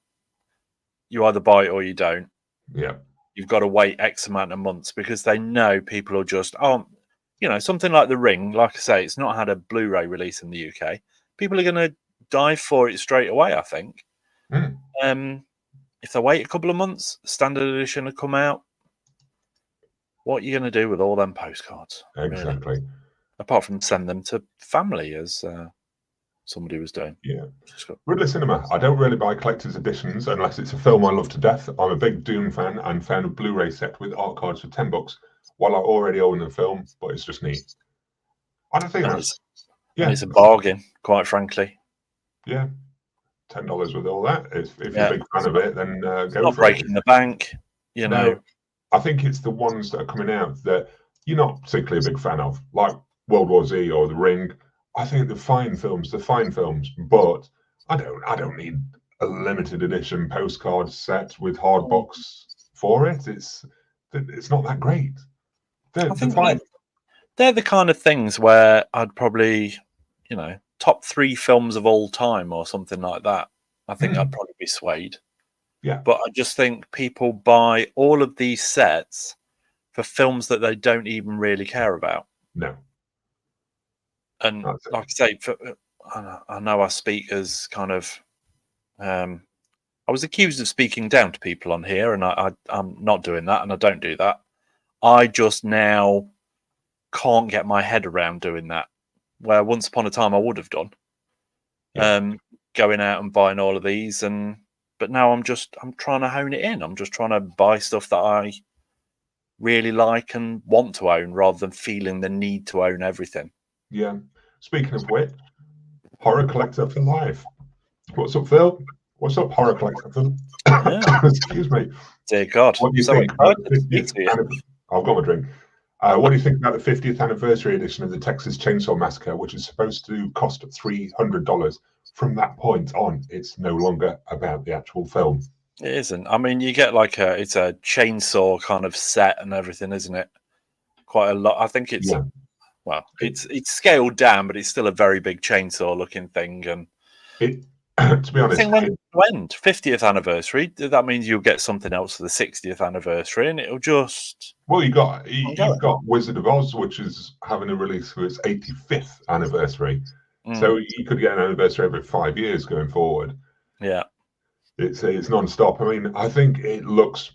Speaker 3: You either buy it or you don't.
Speaker 1: Yeah.
Speaker 3: You've got to wait X amount of months because they know people will just, something like The Ring, like I say, it's not had a Blu-ray release in the UK. People are going to dive for it straight away, I think. If they wait a couple of months, standard edition will come out. What are you going to do with all them postcards?
Speaker 1: Exactly.
Speaker 3: Really? Apart from send them to family, as somebody was doing.
Speaker 1: Yeah. Ridley Cinema. I don't really buy collector's editions unless it's a film I love to death. I'm a big Dune fan and found a Blu-ray set with art cards for $10. While I already own the film, but it's just neat. I don't think that's...
Speaker 3: And it's a bargain, quite frankly.
Speaker 1: Yeah. $10 with all that. If you're a big fan of it, then go for it.
Speaker 3: Not breaking the bank, you know.
Speaker 1: I think it's the ones that are coming out that you're not particularly a big fan of, like World War Z or The Ring. I think they're fine films, but I don't need a limited edition postcard set with hard box for it. It's not that great.
Speaker 3: I think they're the kind of things where I'd probably, top 3 films of all time or something like that. I think I'd probably be swayed.
Speaker 1: Yeah.
Speaker 3: But I just think people buy all of these sets for films that they don't even really care about.
Speaker 1: No.
Speaker 3: And like I say, I know I speak as kind of... I was accused of speaking down to people on here, and I'm not doing that, and I don't do that. I just now can't get my head around doing that, where once upon a time I would have done. Going out and buying all of these, but now I'm trying to hone it in. I'm just trying to buy stuff that I really like and want to own, rather than feeling the need to own everything.
Speaker 1: Yeah. Speaking of which, horror collector for life. What's up, Phil? What's up, horror collector for? Excuse me.
Speaker 3: Dear God.
Speaker 1: What do you think? I've got my drink. What do you think about the 50th anniversary edition of the Texas Chainsaw Massacre, which is supposed to cost $300? From that point on, it's no longer about the actual film.
Speaker 3: It isn't. I mean, you get it's a chainsaw kind of set and everything, isn't it? Quite a lot. I think it's it's scaled down, but it's still a very big chainsaw looking thing. And
Speaker 1: to be honest,
Speaker 3: when 50th anniversary, that means you'll get something else for the 60th anniversary, and it'll just...
Speaker 1: Well, you've got Wizard of Oz, which is having a release for its 85th anniversary. So you could get an anniversary every 5 years going forward.
Speaker 3: Yeah.
Speaker 1: It's non-stop. I mean, I think it looks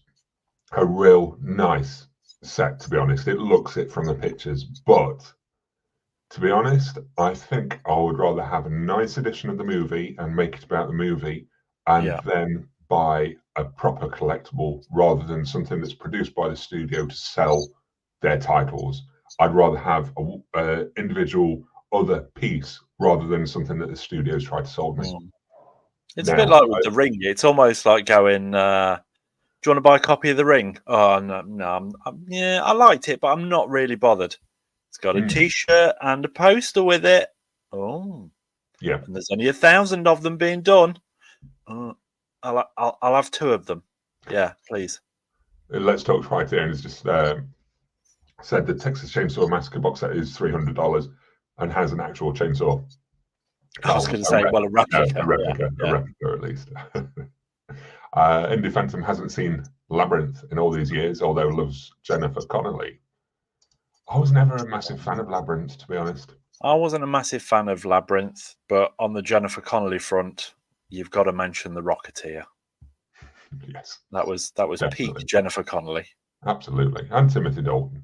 Speaker 1: a real nice set, to be honest. It looks it from the pictures. But, to be honest, I think I would rather have a nice edition of the movie and make it about the movie and then buy a proper collectible rather than something that's produced by the studio to sell their titles. I'd rather have an individual other piece rather than something that the studios try to sell me.
Speaker 3: It's a bit like with The Ring. It's almost like going, do you want to buy a copy of The Ring? Oh, no, I liked it, but I'm not really bothered. It's got a T-shirt and a poster with it. Oh,
Speaker 1: yeah.
Speaker 3: And there's only 1,000 of them being done. I'll have 2 of them. Yeah, please.
Speaker 1: Let's Talk Criterion has just said the Texas Chainsaw Massacre box set is $300 and has an actual chainsaw.
Speaker 3: I was going to say, a replica.
Speaker 1: A replica at least. Indie Phantom hasn't seen Labyrinth in all these years, although loves Jennifer Connelly. I was never a massive fan of Labyrinth, to be honest.
Speaker 3: I wasn't a massive fan of Labyrinth, but on the Jennifer Connelly front, you've got to mention The Rocketeer.
Speaker 1: Yes.
Speaker 3: That was peak Jennifer Connelly.
Speaker 1: Absolutely. And Timothy Dalton.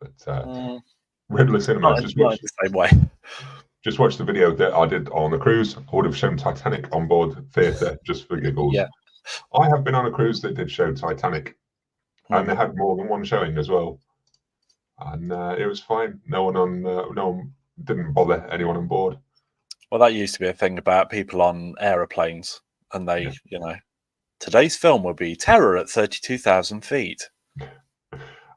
Speaker 1: But Ridley Cinema just watched
Speaker 3: the same way.
Speaker 1: Just watched the video that I did on the cruise. I would have shown Titanic on board theatre just for giggles.
Speaker 3: Yeah.
Speaker 1: I have been on a cruise that did show Titanic, and they had more than one showing as well. And it was fine. No one didn't bother anyone on board.
Speaker 3: Well, that used to be a thing about people on aeroplanes, and they, today's film will be Terror at 32,000 feet.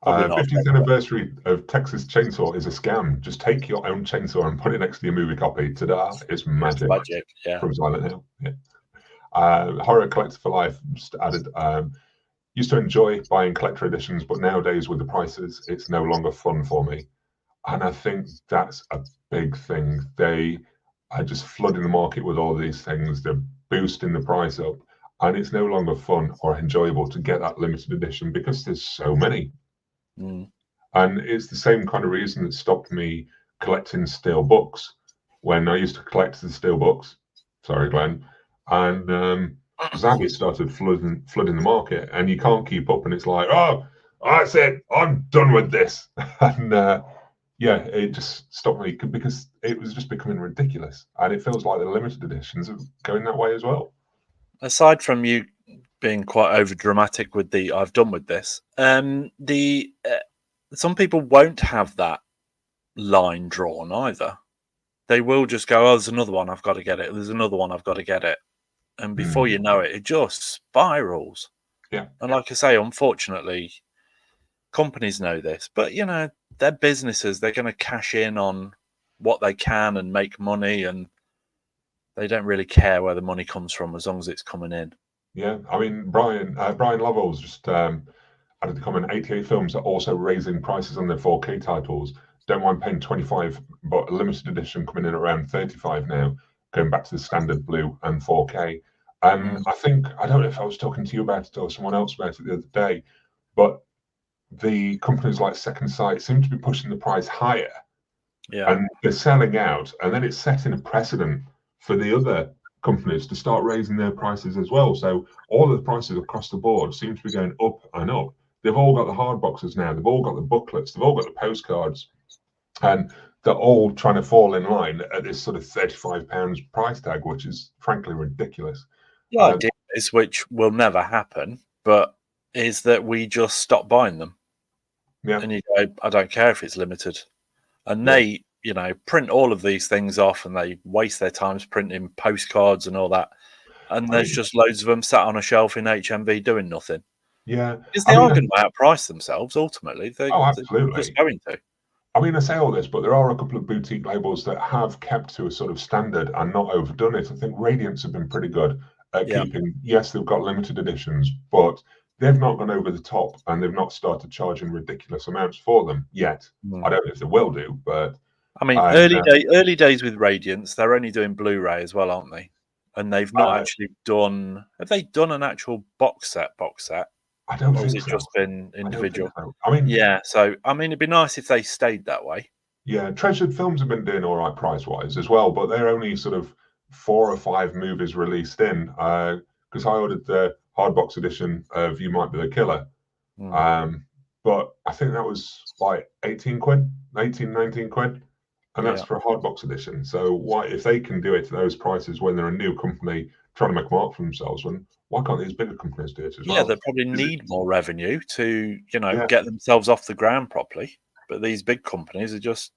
Speaker 1: 50th anniversary of Texas Chainsaw is a scam. Just take your own chainsaw and put it next to your movie copy. Ta-da! It's magic. From Silent Hill. Yeah. Horror Collector for Life just added. Used to enjoy buying collector editions, but nowadays with the prices, it's no longer fun for me. And I think that's a big thing. They are just flooding the market with all these things. They're boosting the price up. and it's no longer fun or enjoyable to get that limited edition because there's so many. And it's the same kind of reason that stopped me collecting steel books when I used to collect the steel books. Sorry, Glenn. And Zagat started flooding the market, and you can't keep up. And it's like, oh, that's it. I'm done with this. And yeah, it just stopped me because it was just becoming ridiculous. And it feels like the limited editions are going that way as well.
Speaker 3: Aside from you being quite over dramatic with the I've done with this, some people won't have that line drawn either. They will just go, oh, there's another one, I've got to get it. There's another one, I've got to get it. And before you know it, it just spirals.
Speaker 1: Yeah.
Speaker 3: And like I say, unfortunately, companies know this, but you know, they're businesses. They're going to cash in on what they can and make money, and they don't really care where the money comes from as long as it's coming in.
Speaker 1: Yeah, I mean, Brian Lovell's just added the comment, 88 Films are also raising prices on their 4K titles. Don't mind paying 25, but a limited edition coming in around 35 now, going back to the standard blue and 4K. And I think, I don't know if I was talking to you about it or someone else about it the other day, but the companies like Second Sight seem to be pushing the price higher.
Speaker 3: Yeah.
Speaker 1: And they're selling out, and then it's setting a precedent for the other companies to start raising their prices as well. So all of the prices across the board seem to be going up and up. They've all got the hard boxes now. They've all got the booklets. They've all got the postcards. And they're all trying to fall in line at this sort of £35 price tag, which is frankly ridiculous.
Speaker 3: The idea is, which will never happen, but is that we just stop buying them.
Speaker 1: Yeah.
Speaker 3: And you go, I don't care if it's limited. And they, you know, print all of these things off, and they waste their times printing postcards and all that. And there's just loads of them sat on a shelf in HMV doing nothing.
Speaker 1: Yeah.
Speaker 3: Because they are going to outprice themselves ultimately.
Speaker 1: Absolutely.
Speaker 3: They're just going to.
Speaker 1: I mean, I say all this, but there are a couple of boutique labels that have kept to a sort of standard and not overdone it. I think Radiance have been pretty good at keeping, yes, they've got limited editions, but they've not gone over the top, and they've not started charging ridiculous amounts for them yet. I don't know if they will do, but
Speaker 3: I mean, early days with Radiance, they're only doing Blu-ray as well, aren't they? And they've not actually done. Have they done an actual box set?
Speaker 1: I don't think
Speaker 3: so. Has it just been individual?
Speaker 1: I mean,
Speaker 3: yeah. So I mean, it'd be nice if they stayed that way.
Speaker 1: Yeah, Treasured Films have been doing all right price-wise as well, but they're only sort of 4 or 5 movies released in. Because I ordered the hardbox edition of You Might Be the Killer. But I think that was like 18 quid, 19 quid. And that's for a hardbox edition. So why, if they can do it to those prices when they're a new company trying to make a mark for themselves, why can't these bigger companies do it as well?
Speaker 3: Yeah, they probably need more revenue to, you know, get themselves off the ground properly. But these big companies are just...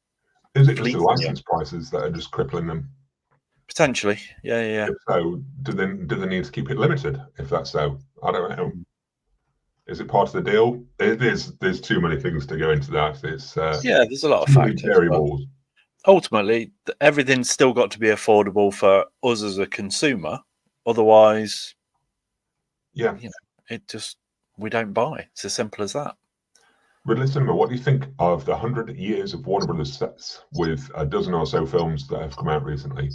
Speaker 1: Is it just the license prices that are just crippling them?
Speaker 3: Potentially, yeah.
Speaker 1: So do they need to keep it limited if that's so? I don't know. Is it part of the deal? There's too many things to go into that. It's
Speaker 3: there's a lot of factors.
Speaker 1: Variables.
Speaker 3: Ultimately, everything's still got to be affordable for us as a consumer. Otherwise, you know, it just, we don't buy. It's as simple as that.
Speaker 1: Ridley Cinema, what do you think of the 100 years of Warner Brothers sets with a dozen or so films that have come out recently?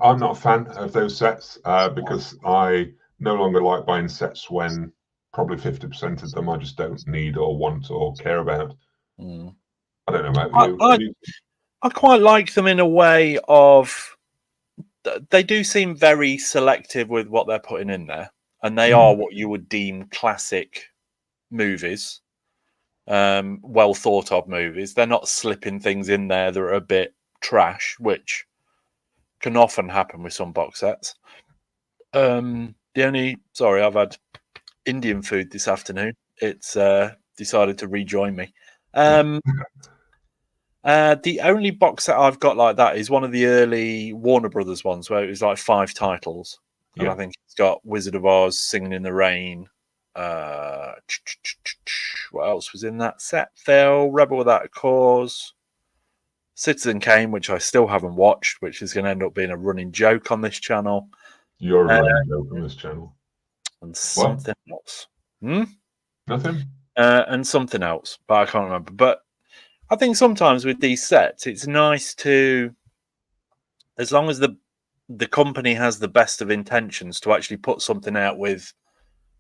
Speaker 1: I'm not a fan of those sets because I no longer like buying sets when probably 50% of them I just don't need or want or care about. I don't know about you.
Speaker 3: I quite like them in a way of, they do seem very selective with what they're putting in there, and they are what you would deem classic movies, well thought of movies. They're not slipping things in there that are a bit trash, which can often happen with some box sets. I've had Indian food this afternoon. It's decided to rejoin me. The only box set I've got like that is one of the early Warner Brothers ones where it was like 5 titles. And I think it's got Wizard of Oz, Singing in the Rain. What else was in that set? Phill, Rebel Without a Cause, Citizen Kane, which I still haven't watched, which is going to end up being a running joke on this channel.
Speaker 1: You're a running joke on this channel.
Speaker 3: And something else.
Speaker 1: Nothing?
Speaker 3: And something else, but I can't remember. But I think sometimes with these sets, it's nice to, as long as the the company has the best of intentions to actually put something out with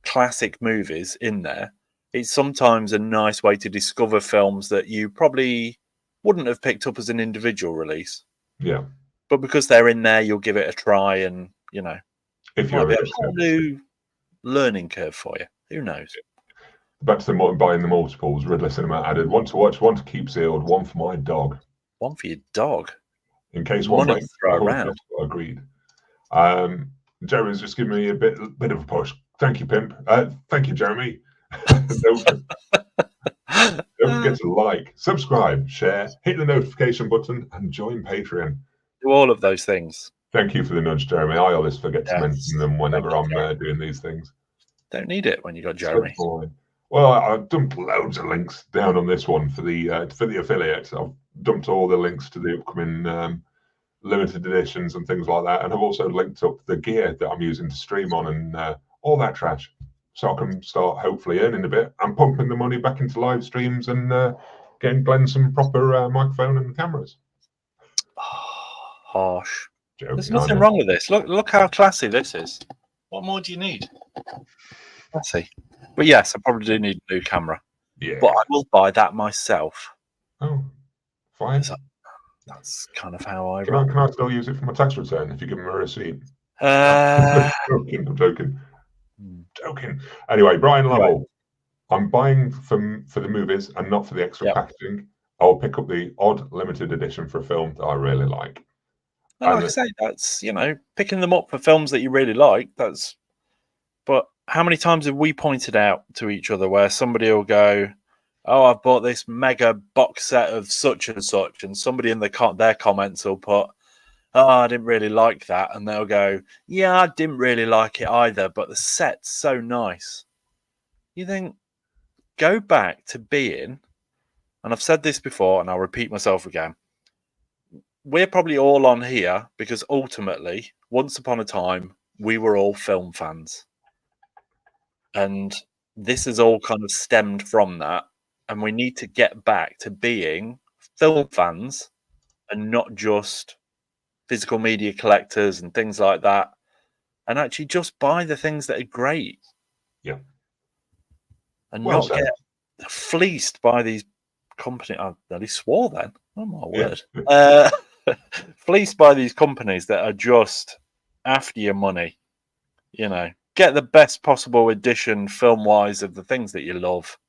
Speaker 3: classic movies in there, it's sometimes a nice way to discover films that you probably wouldn't have picked up as an individual release.
Speaker 1: Yeah.
Speaker 3: But because they're in there, you'll give it a try, and you know,
Speaker 1: If
Speaker 3: it might
Speaker 1: you're
Speaker 3: be a whole new learning curve for you. Who knows?
Speaker 1: Back to the buying the multiples. Ridley Cinema added one to watch, one to keep sealed, one for my dog.
Speaker 3: One for your dog.
Speaker 1: In case one
Speaker 3: Money
Speaker 1: breaks,
Speaker 3: to throw
Speaker 1: the whole
Speaker 3: around.
Speaker 1: festival agreed. Jeremy's just given me a bit of a push. Thank you, Pimp. Thank you, Jeremy. Don't forget to like, subscribe, share, hit the notification button, and join Patreon.
Speaker 3: Do all of those things.
Speaker 1: Thank you for the nudge, Jeremy. I always forget to mention them whenever I'm doing these things.
Speaker 3: Don't need it when you got Jeremy.
Speaker 1: So well, I've dumped loads of links down on this one for the affiliate. I've dumped all the links to the upcoming limited editions and things like that, and I've also linked up the gear that I'm using to stream on and all that trash, so I can start hopefully earning a bit and pumping the money back into live streams and getting Glenn some proper microphone and cameras.
Speaker 3: Harsh.
Speaker 1: Joking,
Speaker 3: there's nothing wrong with this. Look how classy this is. What more do you need? Classy. But yes, I probably do need a new camera.
Speaker 1: Yeah.
Speaker 3: But I will buy that myself.
Speaker 1: Oh, fine.
Speaker 3: That's kind of how I
Speaker 1: Can I still use it for my tax return if you give me a receipt?
Speaker 3: I'm
Speaker 1: I'm joking. Anyway, Brian Lovell. I'm buying for the movies and not for the extra packaging. I'll pick up the odd limited edition for a film that I really like.
Speaker 3: Well, like I say, that's, you know, picking them up for films that you really like. But how many times have we pointed out to each other where somebody will go, "Oh, I've bought this mega box set of such and such," and somebody in their comments will put, "Oh, I didn't really like that," and they'll go, "Yeah, I didn't really like it either, but the set's so nice." You think, go back to being, and I've said this before, and I'll repeat myself again. We're probably all on here because ultimately, once upon a time, we were all film fans. And this has all kind of stemmed from that. And we need to get back to being film fans and not just physical media collectors and things like that. And actually just buy the things that are great.
Speaker 1: Yeah.
Speaker 3: And not get fleeced by these companies. I nearly swore then. Oh, my word. Fleeced by these companies that are just after your money. You know, get the best possible edition film-wise of the things that you love,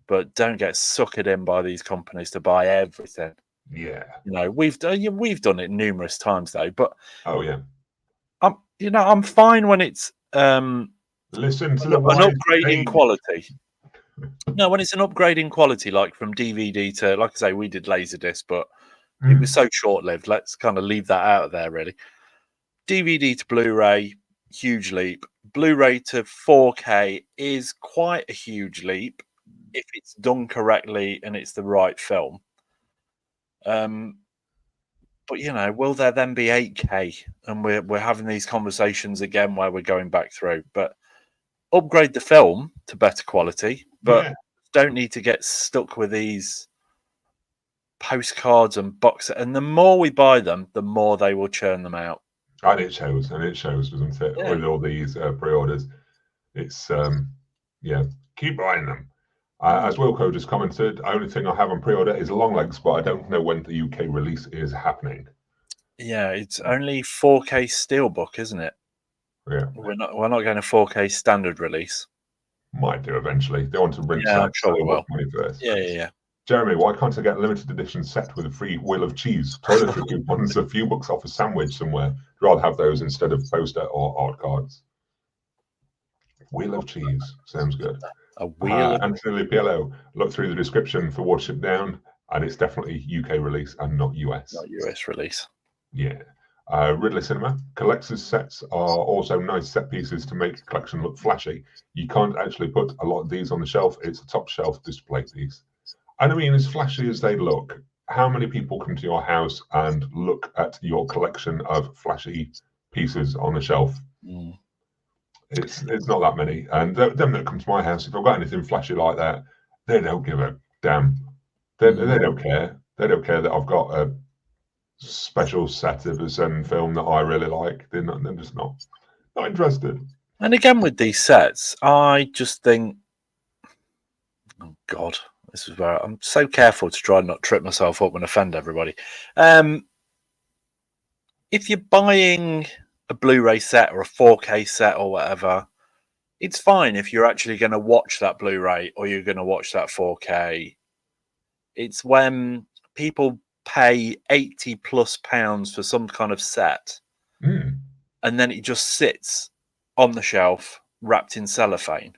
Speaker 3: but don't get suckered in by these companies to buy everything.
Speaker 1: Yeah,
Speaker 3: you know, we've done it numerous times though. But I'm fine when it's
Speaker 1: listen to
Speaker 3: an upgrade in quality. No, when it's an upgrade in quality, like from DVD to, like I say, we did Laserdisc, but it was so short-lived. Let's kind of leave that out of there, really. DVD to Blu-ray, huge leap. Blu-ray to 4K is quite a huge leap if it's done correctly and it's the right film. But you know, will there then be 8K? And we're having these conversations again where we're going back through. But upgrade the film to better quality, but don't need to get stuck with these postcards and boxes. And the more we buy them, the more they will churn them out.
Speaker 1: And it shows, doesn't it? Yeah. With all these pre-orders, it's keep buying them. As Wilco just commented, only thing I have on pre-order is Longlegs, but I don't know when the UK release is happening.
Speaker 3: Yeah, it's only 4K steelbook, isn't it?
Speaker 1: Yeah,
Speaker 3: we're not going to 4K standard release.
Speaker 1: Might do eventually. They want to bring
Speaker 3: I'm sure we will.
Speaker 1: Money first.
Speaker 3: Yeah.
Speaker 1: Jeremy, why can't I get a limited edition set with a free wheel of cheese? Toiletry coupons, a few bucks off a sandwich somewhere. I'd rather have those instead of poster or art cards. Wheel of cheese sounds good.
Speaker 3: A wheel.
Speaker 1: Anthony Lipiello, look through the description for Watership Down, and it's definitely UK release and not US.
Speaker 3: Not US release.
Speaker 1: Yeah. Ridley Cinema. Collector's sets are also nice set pieces to make a collection look flashy. You can't actually put a lot of these on the shelf. It's a top shelf display piece. And I mean, as flashy as they look, how many people come to your house and look at your collection of flashy pieces on the shelf? It's not that many. And them that come to my house, if I've got anything flashy like that, they don't give a damn. They don't care. They don't care that I've got a special set of a certain film that I really like. They're just not interested.
Speaker 3: And again, with these sets, I just think, oh God, this is where I'm so careful to try and not trip myself up and offend everybody. If you're buying a Blu-ray set or a 4K set or whatever, it's fine if you're actually going to watch that Blu-ray or you're going to watch that 4K. It's when people pay £80+ for some kind of set, and then it just sits on the shelf wrapped in cellophane.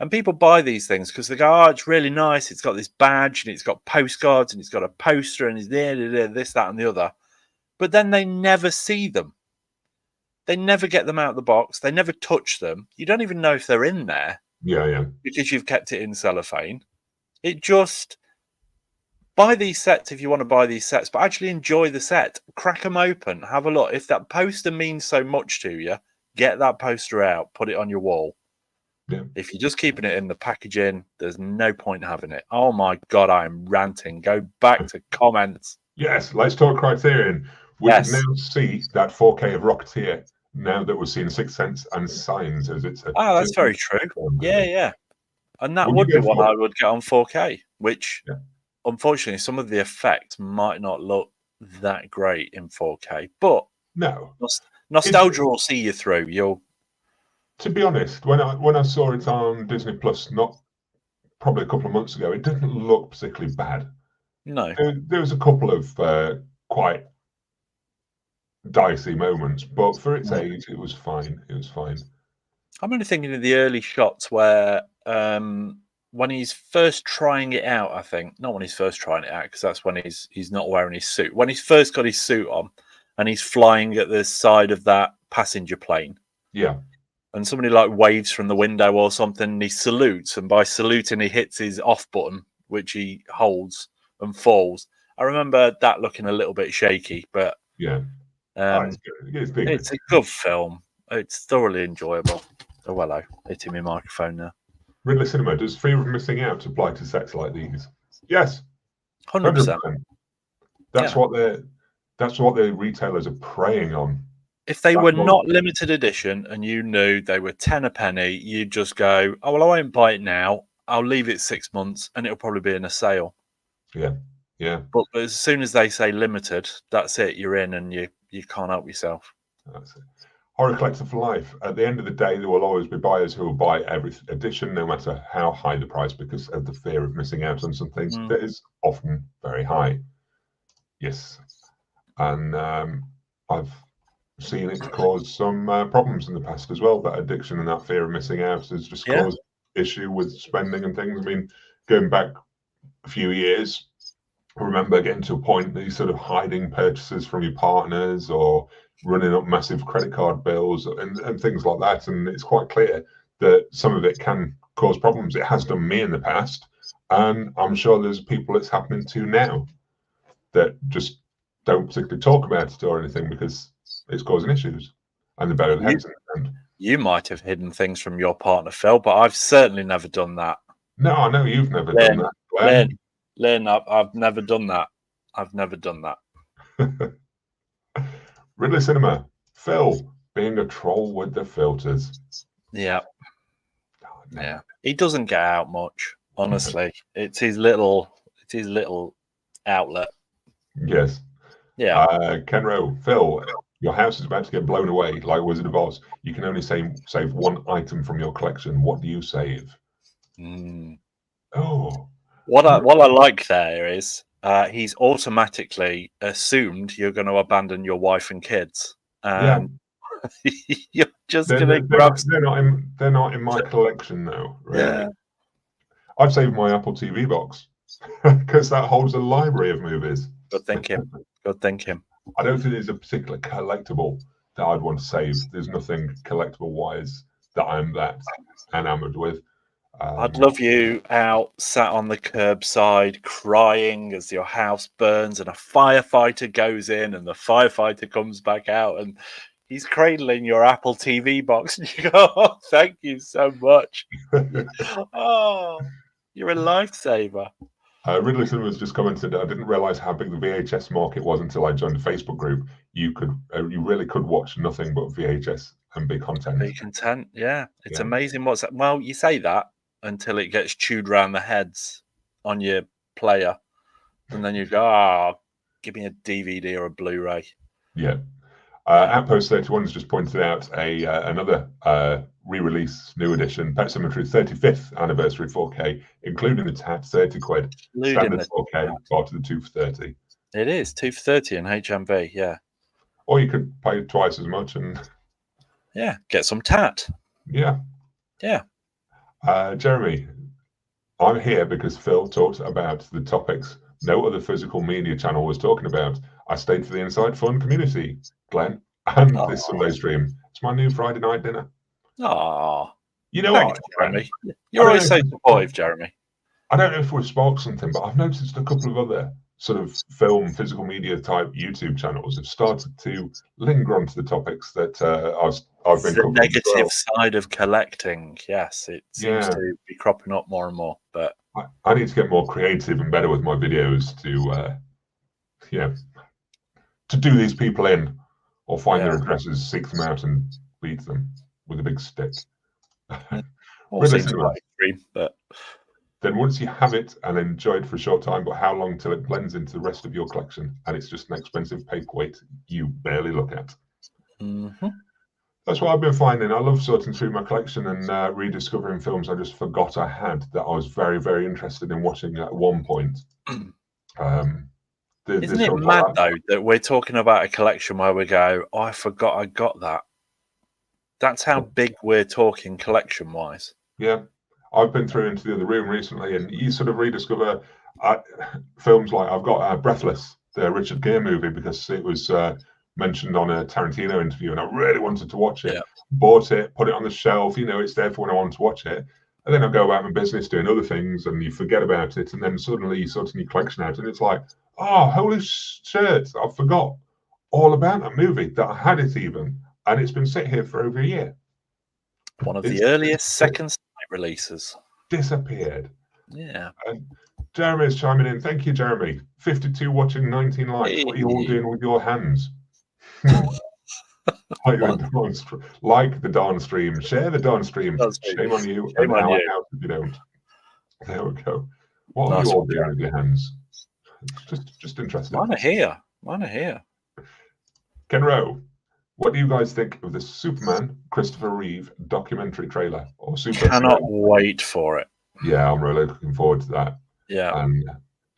Speaker 3: And people buy these things because they go, oh, it's really nice. It's got this badge and it's got postcards and it's got a poster and it's this, that, and the other. But then they never see them. They never get them out of the box. They never touch them. You don't even know if they're in there.
Speaker 1: Yeah.
Speaker 3: Because you've kept it in cellophane. It just... Buy these sets if you want to buy these sets, but actually enjoy the set. Crack them open. Have a look. If that poster means so much to you, get that poster out. Put it on your wall.
Speaker 1: Yeah.
Speaker 3: If you're just keeping it in the packaging, there's no point having it. Oh my God, I'm ranting. Go back to comments.
Speaker 1: Yes, let's talk Criterion. We can now see that 4K of Rocketeer now that we're seeing Sixth Sense and Signs as it's a...
Speaker 3: Oh, that's very true. Yeah. And that would be one I would get on 4K, which... Yeah. Unfortunately, some of the effects might not look that great in 4K, but
Speaker 1: no,
Speaker 3: nostalgia will see you through.
Speaker 1: To be honest, when I saw it on Disney Plus, not probably a couple of months ago, it didn't look particularly bad.
Speaker 3: No,
Speaker 1: there was a couple of quite dicey moments, but for its age, it was fine. It was fine.
Speaker 3: I'm only thinking of the early shots where. When he's first trying it out, I think not when he's first trying it out because that's when he's not wearing his suit. When he's first got his suit on and he's flying at the side of that passenger plane, and somebody like waves from the window or something, and he salutes, and by saluting he hits his off button, which he holds and falls. I remember that looking a little bit shaky, but it's a good film. It's thoroughly enjoyable. Oh, hello, hitting my microphone now.
Speaker 1: Ridley Cinema, does fear of missing out apply to sets like these? Yes,
Speaker 3: 100%.
Speaker 1: That's what the retailers are preying on.
Speaker 3: If they were not limited edition and you knew they were 10 a penny, you'd just go, oh, well, I won't buy it now. I'll leave it 6 months and it'll probably be in a sale.
Speaker 1: Yeah.
Speaker 3: But as soon as they say limited, that's it. You're in and you can't help yourself.
Speaker 1: That's it. Horror collector for life. At the end of the day, there will always be buyers who will buy every edition, no matter how high the price, because of the fear of missing out on something that is often very high. Yes. And I've seen it cause some problems in the past as well. That addiction and that fear of missing out has just caused issue with spending and things. I mean, going back a few years, I remember getting to a point that you're sort of hiding purchases from your partners or running up massive credit card bills and things like that. And it's quite clear that some of it can cause problems. It has done me in the past. And I'm sure there's people it's happening to now that just don't particularly talk about it or anything because it's causing issues. And the better heads in the end.
Speaker 3: You might have hidden things from your partner, Phil, but I've certainly never done that.
Speaker 1: No, I know you've never done that.
Speaker 3: Lynn, I've never done that. I've never done that.
Speaker 1: Ridley Cinema, Phill being a troll with the filters.
Speaker 3: Yeah. Yeah. He doesn't get out much, honestly. It's his little outlet.
Speaker 1: Yes.
Speaker 3: Yeah.
Speaker 1: Kenro, Phill, your house is about to get blown away like Wizard of Oz. You can only save one item from your collection. What do you save? Oh.
Speaker 3: What I like there is he's automatically assumed you're going to abandon your wife and kids. You're just going to grab.
Speaker 1: They're not in my collection though. Really. Yeah. I've saved my Apple TV box because that holds a library of movies.
Speaker 3: Good thinking. Good thinking.
Speaker 1: I don't think there's a particular collectible that I'd want to save. There's nothing collectible wise that I'm that enamored with.
Speaker 3: I'd love you out sat on the curbside crying as your house burns and a firefighter goes in and the firefighter comes back out and he's cradling your Apple TV box and you go, oh, thank you so much. Oh, you're a lifesaver.
Speaker 1: Ridley Cinemas just commented, I didn't realize how big the VHS market was until I joined the Facebook group. You really could watch nothing but VHS and big content.
Speaker 3: Be content, yeah. It's amazing what's that. Well, you say that until it gets chewed around the heads on your player, and then you go, give me a DVD or a Blu-ray.
Speaker 1: Yeah. Outpost 31 has just pointed out another re-release, new edition, Pet Cemetery 35th anniversary 4K, including the tat, 30 quid. Standard 4K, part of the 2 for 30.
Speaker 3: It is 2 for 30 in HMV, yeah.
Speaker 1: Or you could pay twice as much and
Speaker 3: get some tat.
Speaker 1: Yeah. Jeremy, I'm here because Phil talked about the topics no other physical media channel was talking about. I stayed for the Inside Fun community, Glenn, and this Sunday stream. It's my new Friday night dinner.
Speaker 3: Oh,
Speaker 1: you know what,
Speaker 3: Jeremy? You're always so supportive, Jeremy.
Speaker 1: I don't know if we've sparked something, but I've noticed a couple of other sort of film, physical media type YouTube channels have started to linger onto the topics that I've been covering.
Speaker 3: The negative side of collecting, yes, it seems to be cropping up more and more. But
Speaker 1: I need to get more creative and better with my videos to do these people in, or find their addresses, seek them out, and beat them with a big stick.
Speaker 3: But
Speaker 1: then once you have it and enjoy it for a short time, but how long till it blends into the rest of your collection and it's just an expensive paperweight you barely look at? That's what I've been finding. I love sorting through my collection and rediscovering films I just forgot I had that I was very, very interested in watching at one point.
Speaker 3: Isn't it mad though that we're talking about a collection where we go, oh, I forgot I got that? That's how big we're talking collection wise.
Speaker 1: Yeah. I've been through into the other room recently, and you sort of rediscover films like I've got Breathless, the Richard Gere movie, because it was mentioned on a Tarantino interview, and I really wanted to watch it.
Speaker 3: Yeah.
Speaker 1: Bought it, put it on the shelf. It's there for when I want to watch it. And then I go about my business doing other things, and you forget about it, and then suddenly you sort your collection out, and it's like, oh, holy shit! I forgot all about that movie, that I had it even, and it's been sitting here for over a year.
Speaker 3: One of the earliest second sight releases.
Speaker 1: Disappeared.
Speaker 3: Yeah.
Speaker 1: Jeremy is chiming in. Thank you, Jeremy. 52 watching, 19 likes. What are you all doing with your hands? Like the Dawn stream. Share the Dawn stream. Shame on you.
Speaker 3: Shame on you.
Speaker 1: Out if you don't. There we go. What are you all doing with your hands? Just interesting.
Speaker 3: Mine are here.
Speaker 1: Ken Rowe, what do you guys think of the Superman Christopher Reeve documentary trailer?
Speaker 3: Cannot wait for it.
Speaker 1: Yeah, I'm really looking forward to that.
Speaker 3: Yeah.
Speaker 1: And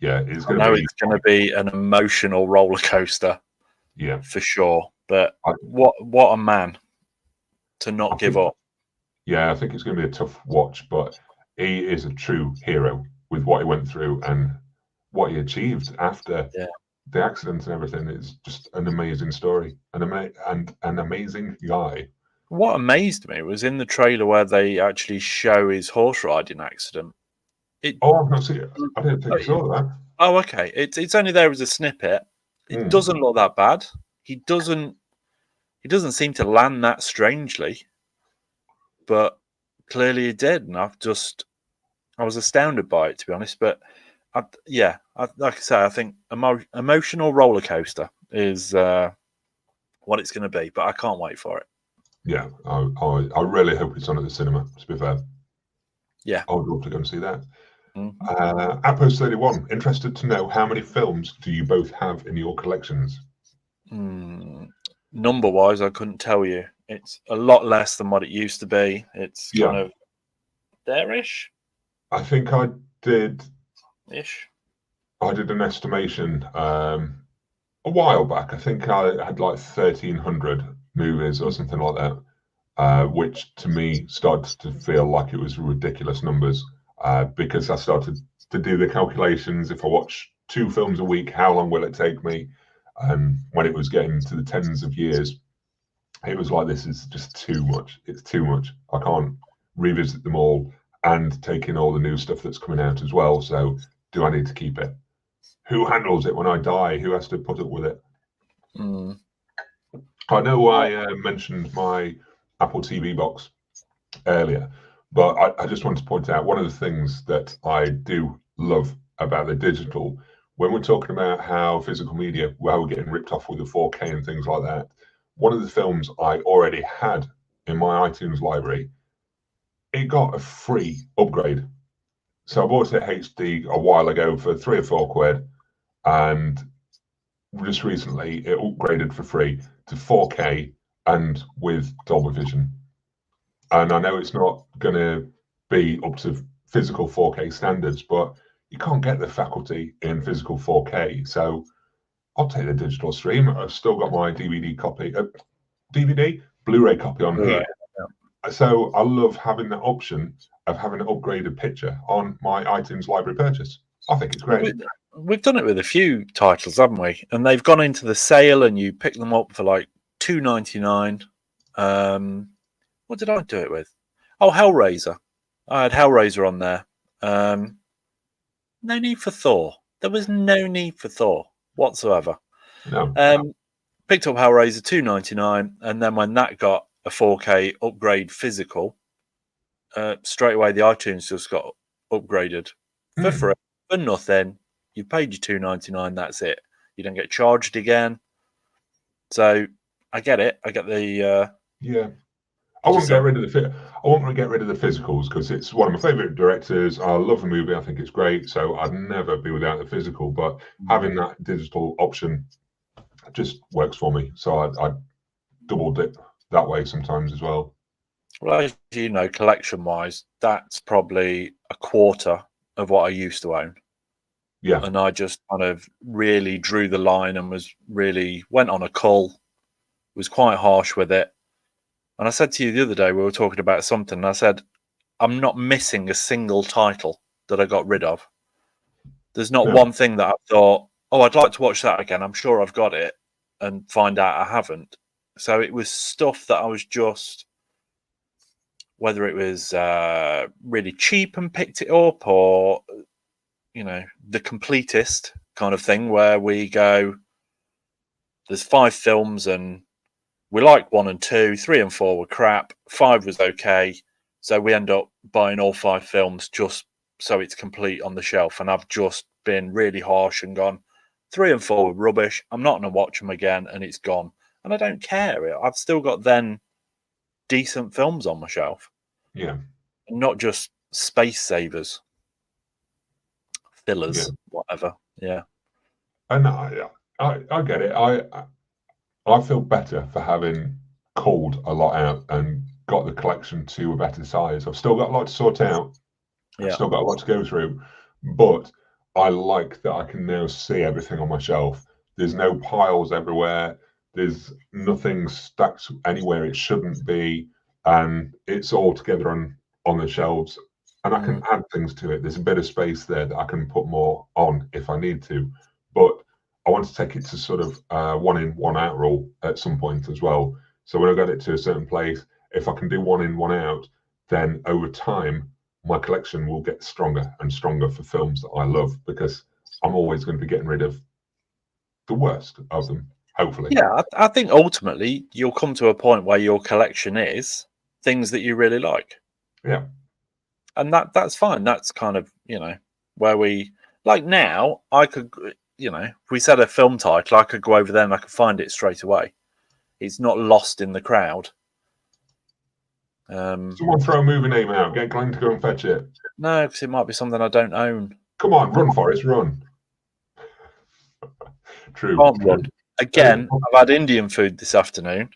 Speaker 1: it's going
Speaker 3: to be an emotional roller coaster.
Speaker 1: Yeah,
Speaker 3: for sure. But what a man to not give up.
Speaker 1: Yeah, I think it's going to be a tough watch, but he is a true hero with what he went through and what he achieved after the accident and everything. It's just an amazing story and an amazing guy.
Speaker 3: What amazed me was in the trailer where they actually show his horse riding accident.
Speaker 1: I've not seen it. I didn't think I saw that.
Speaker 3: Oh, okay. It's only there as a snippet. It doesn't look that bad. He doesn't seem to land that strangely, but clearly he did, and I was astounded by it, to be honest. But like I say, I think emotional roller coaster is what it's going to be, but I can't wait for it.
Speaker 1: Yeah, I really hope it's on at the cinema, to be fair.
Speaker 3: Yeah,
Speaker 1: I would love to go and see that. Outpost 31, interested to know how many films do you both have in your collections?
Speaker 3: Number wise, I couldn't tell you. It's a lot less than what it used to be. It's kind of there-ish.
Speaker 1: I think I did an estimation a while back. I think I had like 1,300 movies or something like that, which to me started to feel like it was ridiculous numbers, because I started to do the calculations. If I watch 2 films a week, how long will it take me? And when it was getting to the tens of years, it was like, this is just too much. It's too much. I can't revisit them all and take in all the new stuff that's coming out as well. So do I need to keep it? Who handles it when I die? Who has to put up with it? I know I mentioned my Apple TV box earlier, but I just want to point out one of the things that I do love about the digital. When we're talking about how physical media, how we're getting ripped off with the 4K and things like that, one of the films I already had in my iTunes library, it got a free upgrade. So I bought it HD a while ago for £3 or £4, and just recently it upgraded for free to 4K and with Dolby Vision. And I know it's not going to be up to physical 4K standards, but you can't get the faculty in physical 4K. So I'll take the digital stream. I've still got my DVD copy, DVD, Blu Ray copy on here. Yeah. So I love having that option of having an upgraded picture on my iTunes library purchase. I think it's great.
Speaker 3: We've done it with a few titles, haven't we? And they've gone into the sale, and you pick them up for like $2.99. What did I do it with? Oh, Hellraiser. I had Hellraiser on there. No need for Thor. There was no need for Thor whatsoever.
Speaker 1: No.
Speaker 3: Picked up Hellraiser $2.99, and then when that got a 4K upgrade physical, straight away the iTunes just got upgraded for free, for nothing. You paid your $2.99. That's it. You don't get charged again. So I get it. I get the
Speaker 1: yeah. I won't get rid of the physicals because it's one of my favorite directors. I love the movie. I think it's great. So I'd never be without the physical. But having that digital option just works for me. So I double dip that way sometimes as well.
Speaker 3: Well, as you know, collection-wise, that's probably a quarter of what I used to own.
Speaker 1: Yeah.
Speaker 3: And I just kind of really drew the line and went on a cull, was quite harsh with it. And I said to you the other day, we were talking about something, and I said, I'm not missing a single title that I got rid of. There's not one thing that I thought, oh, I'd like to watch that again. I'm sure I've got it, and find out I haven't. So it was stuff that I was just, whether it was really cheap and picked it up, or, you know, the completist kind of thing where we go, there's 5 films and we like 1 and 2, 3 and 4 were crap, 5 was okay. So we end up buying all 5 films just so it's complete on the shelf. And I've just been really harsh and gone, 3 and 4 were rubbish. I'm not going to watch them again, and it's gone. And I don't care. I've still got then decent films on my shelf.
Speaker 1: Yeah.
Speaker 3: Not just space savers, fillers, whatever. Yeah.
Speaker 1: And I get it. I feel better for having culled a lot out and got the collection to a better size. I've still got a lot to sort out. I've still got a lot to go through, but I like that I can now see everything on my shelf. There's no piles everywhere. There's nothing stacked anywhere it shouldn't be, and it's all together on the shelves. And I can add things to it. There's a bit of space there that I can put more on if I need to, but I want to take it to sort of 1 in, 1 out rule at some point as well. So when I get it to a certain place, if I can do 1 in, 1 out, then over time, my collection will get stronger and stronger for films that I love, because I'm always going to be getting rid of the worst of them, hopefully.
Speaker 3: Yeah, I think ultimately you'll come to a point where your collection is things that you really like.
Speaker 1: Yeah.
Speaker 3: And that's fine. That's kind of, you know, where we, like now, I could, you know, if we said a film title, I could go over there and I could find it straight away. It's not lost in the crowd.
Speaker 1: Someone throw a movie name out. Get Glenn to go and fetch it.
Speaker 3: No, because it might be something I don't own.
Speaker 1: Come on, run, Forrest, run. True.
Speaker 3: Can't run. Again, I've had Indian food this afternoon,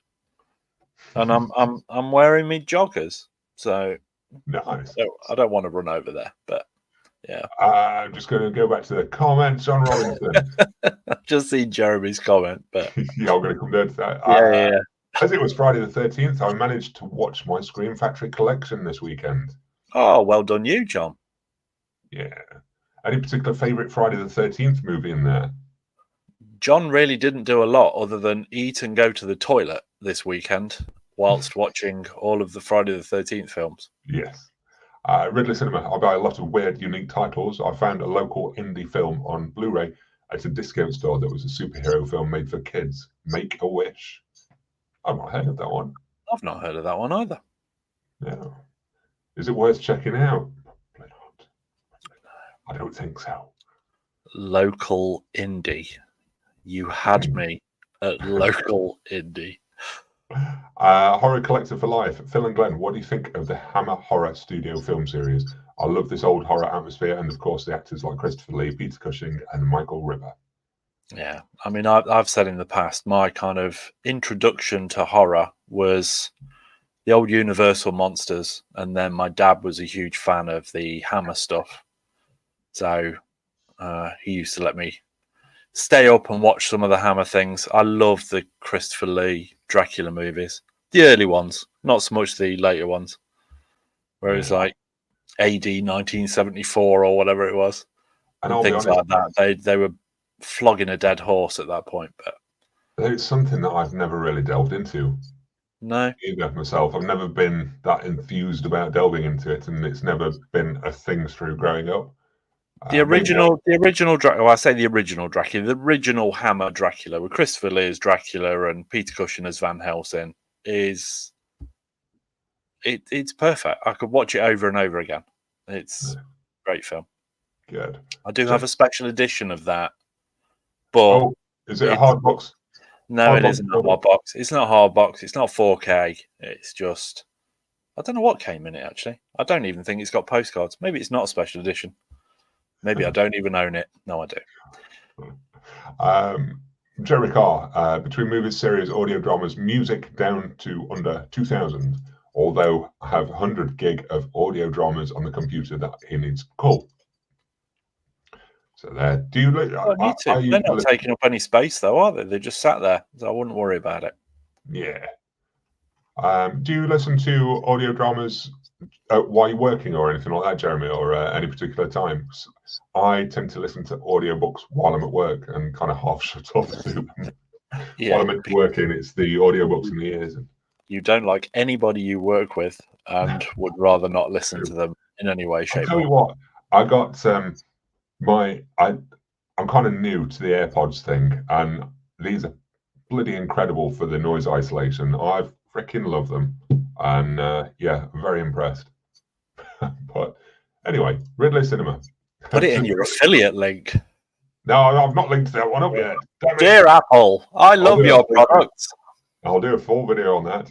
Speaker 3: and I'm wearing me joggers, so
Speaker 1: nice.
Speaker 3: I don't want to run over there, but yeah.
Speaker 1: I'm just going to go back to the comments on Robinson.
Speaker 3: I've just seen Jeremy's comment, but
Speaker 1: yeah, I'm going to come down to that.
Speaker 3: Yeah.
Speaker 1: As it was Friday the 13th, I managed to watch my Scream Factory collection this weekend.
Speaker 3: Oh, well done you, John.
Speaker 1: Yeah. Any particular favourite Friday the 13th movie in there?
Speaker 3: John really didn't do a lot other than eat and go to the toilet this weekend whilst watching all of the Friday the 13th films.
Speaker 1: Yes. Ridley Cinema. I buy a lot of weird, unique titles. I found a local indie film on Blu Ray at a discount store that was a superhero film made for kids. Make a Wish. I've not heard of that one.
Speaker 3: I've not heard of that one either.
Speaker 1: No. Is it worth checking out? Probably not. I don't think so.
Speaker 3: Local indie. You had me at local indie.
Speaker 1: Horror Collector for Life. Phil and Glenn, what do you think of the Hammer Horror Studio film series? I love this old horror atmosphere, and of course the actors like Christopher Lee, Peter Cushing, and Michael River.
Speaker 3: Yeah, I mean, I've said in the past, my kind of introduction to horror was the old Universal monsters, and then my dad was a huge fan of the Hammer stuff, so he used to let me stay up and watch some of the Hammer things. I love the Christopher Lee Dracula movies, the early ones, not so much the later ones, where it's like AD 1974 or whatever it was, and things like that. They were flogging a dead horse at that point, but
Speaker 1: it's something that I've never really delved into.
Speaker 3: No,
Speaker 1: either myself. I've never been that enthused about delving into it, and it's never been a thing through growing up.
Speaker 3: The original Dracula. Well, I say the original Dracula, the original Hammer Dracula with Christopher Lee as Dracula and Peter Cushing as Van Helsing it's perfect. I could watch it over and over again. It's a great film.
Speaker 1: Good.
Speaker 3: I do have a special edition of that, but
Speaker 1: is it a hard box?
Speaker 3: No, it isn't a hard box. It's not a hard box. It's not 4K. It's just I don't know what came in it actually. I don't even think it's got postcards. Maybe it's not a special edition. Maybe I don't even own it. No, I do.
Speaker 1: Jerry Carr, between movies, series, audio dramas, music down to under 2,000. Although I have 100 gig of audio dramas on the computer that he needs. Cool. So there. Do you?
Speaker 3: They're not taking up any space though, are they? They're just sat there, so I wouldn't worry about it.
Speaker 1: Yeah. Do you listen to audio dramas while you're working or anything like that, Jeremy, or any particular times? I tend to listen to audiobooks while I'm at work and kind of half shut off to them. While I'm at working, it's the audiobooks in the ears.
Speaker 3: You don't like anybody you work with and would rather not listen to them in any way, shape, or form.
Speaker 1: I'll tell you what, I got I'm kind of new to the AirPods thing, and these are bloody incredible for the noise isolation. I freaking love them, and yeah, I'm very impressed. But anyway, Ridley Cinema.
Speaker 3: Put it in your affiliate link.
Speaker 1: No, I've not linked that one up yet.
Speaker 3: Dear Apple, I love your products.
Speaker 1: I'll do a full video on that.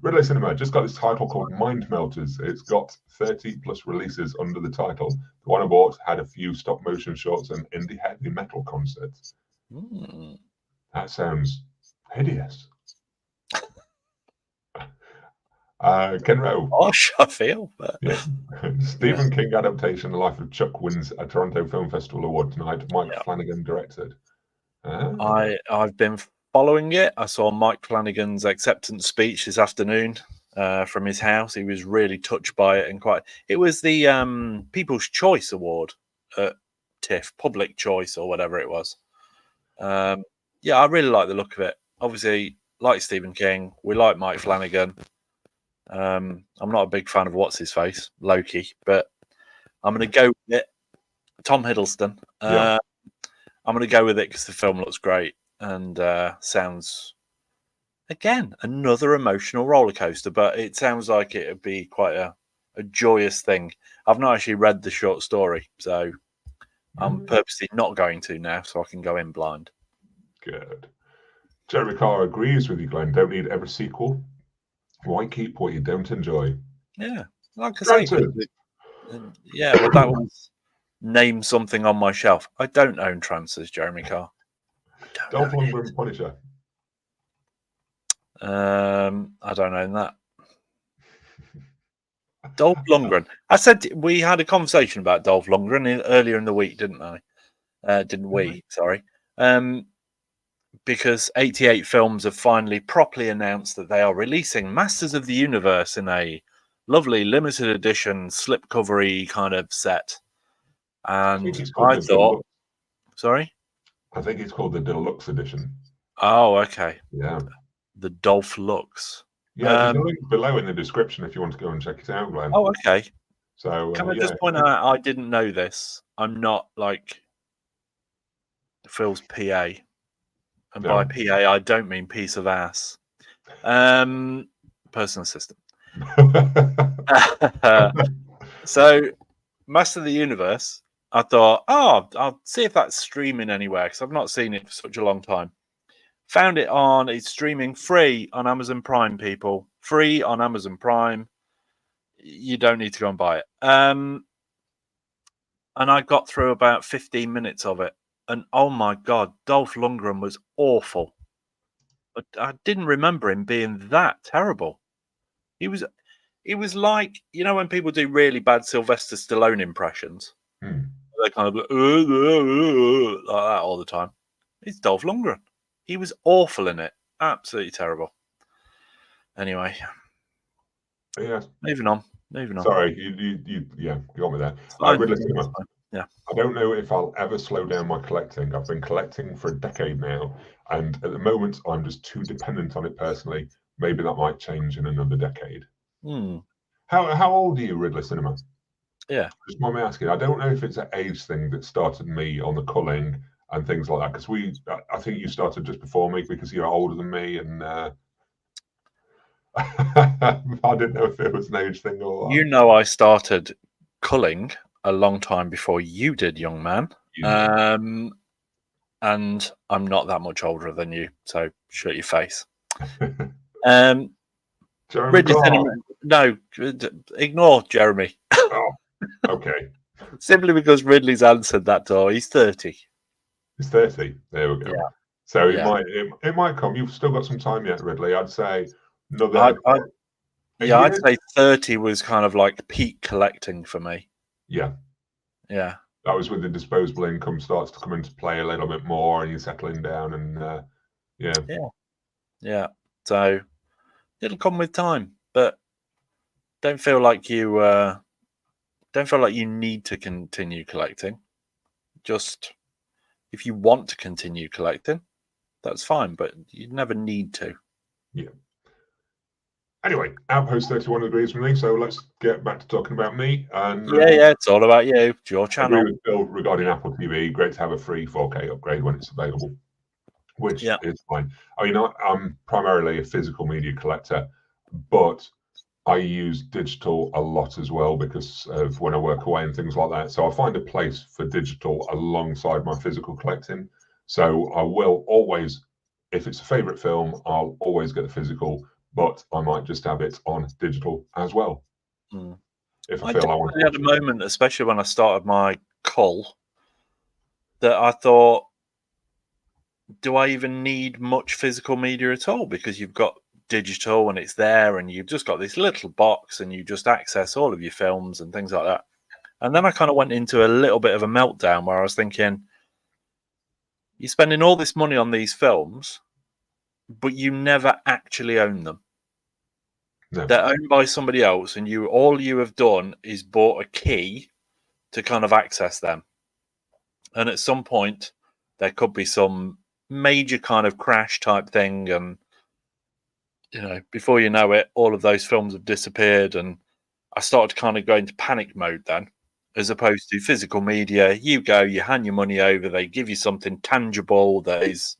Speaker 1: Ridley Cinema just got this title called Mind Melters. It's got 30 plus releases under the title. The one I bought had a few stop motion shorts and indie heavy metal concerts. That sounds hideous. Ken Rowe.
Speaker 3: Gosh, I feel. But...
Speaker 1: Yeah. Stephen King adaptation, The Life of Chuck, wins a Toronto Film Festival award tonight. Mike Flanagan directed.
Speaker 3: I've been following it. I saw Mike Flanagan's acceptance speech this afternoon from his house. He was really touched by it, and it was the People's Choice Award at TIFF, Public Choice or whatever it was. Yeah, I really like the look of it. Obviously, like Stephen King, we like Mike Flanagan. I'm not a big fan of what's his face, Loki, but I'm going to go with it. Tom Hiddleston. I'm going to go with it because the film looks great and sounds, again, another emotional roller coaster, but it sounds like it would be quite a joyous thing. I've not actually read the short story, so I'm purposely not going to now so I can go in blind.
Speaker 1: Good. Jerry Carr agrees with you, Glenn. Don't need every sequel. Why keep what you don't enjoy?
Speaker 3: Yeah, like I say, yeah, but that was name something on my shelf. I don't own Trances, Jeremy Carr.
Speaker 1: Dolph Lundgren Punisher.
Speaker 3: I don't own that. Dolph Lundgren. I said we had a conversation about Dolph Lundgren earlier in the week, didn't I? Didn't we? Sorry. Because 88 Films have finally properly announced that they are releasing Masters of the Universe in a lovely limited edition slipcovery kind of set. And I thought, sorry?
Speaker 1: I think it's called the Deluxe Edition.
Speaker 3: Oh, okay.
Speaker 1: Yeah.
Speaker 3: The Dolph Lux.
Speaker 1: Yeah, there's a link below in the description if you want to go and check it out, Glenn.
Speaker 3: Oh, okay.
Speaker 1: So
Speaker 3: can I just point out, I didn't know this. I'm not like Phil's PA. And by PA, I don't mean piece of ass. Personal assistant. So, Master of the Universe I thought, oh, I'll see if that's streaming anywhere because I've not seen it for such a long time. Found it it's streaming free on Amazon Prime, people. Free on Amazon Prime. You don't need to go and buy it. And I got through about 15 minutes of it. And oh my God, Dolph Lundgren was awful. But I didn't remember him being that terrible. He was like, you know, when people do really bad Sylvester Stallone impressions, they kind of like that all the time. It's Dolph Lundgren. He was awful in it. Absolutely terrible. Anyway.
Speaker 1: Yeah.
Speaker 3: Moving on.
Speaker 1: Sorry, you got me there. Ridley Cinema.
Speaker 3: Yeah.
Speaker 1: I don't know if I'll ever slow down my collecting. I've been collecting for a decade now, and at the moment I'm just too dependent on it personally. Maybe that might change in another decade. How old are you, Ridley Cinema?
Speaker 3: Yeah.
Speaker 1: Just mind me asking. I don't know if it's an age thing that started me on the culling and things like that. Because I think you started just before me because you're older than me, and I didn't know if it was an age thing or.
Speaker 3: You know, I started culling a long time before you did, young man. And I'm not that much older than you, so shut your face. Ridley Cinema, no, ignore Jeremy.
Speaker 1: Oh, okay.
Speaker 3: Simply because Ridley's answered that door. He's 30.
Speaker 1: He's 30. There we go.
Speaker 3: Yeah.
Speaker 1: So it might come. You've still got some time yet, Ridley. I'd say another.
Speaker 3: I'd say 30 was kind of like peak collecting for me.
Speaker 1: Yeah.
Speaker 3: Yeah.
Speaker 1: That was when the disposable income starts to come into play a little bit more, and you're settling down, and
Speaker 3: yeah. So it'll come with time, but don't feel like you need to continue collecting. Just if you want to continue collecting, that's fine, but you never need to.
Speaker 1: Yeah. Anyway, Outpost 31 agrees with me, so let's get back to talking about me. And
Speaker 3: it's all about you. It's your channel.
Speaker 1: I agree with Phill regarding Apple TV. Great to have a free 4K upgrade when it's available, which is fine. I mean, I'm primarily a physical media collector, but I use digital a lot as well because of when I work away and things like that. So I find a place for digital alongside my physical collecting. So I will always, if it's a favorite film, I'll always get the physical, but I might just have it on digital as well. If I feel I want to.
Speaker 3: I had a moment, especially when I started my cull, that I thought, do I even need much physical media at all? Because you've got digital and it's there, and you've just got this little box and you just access all of your films and things like that. And then I kind of went into a little bit of a meltdown where I was thinking, you're spending all this money on these films, but you never actually own them. No. They're owned by somebody else, and all you have done is bought a key to kind of access them. And at some point, there could be some major kind of crash type thing, and before you know it, all of those films have disappeared. And I started to kind of go into panic mode then, as opposed to physical media. You go, you hand your money over, they give you something tangible that is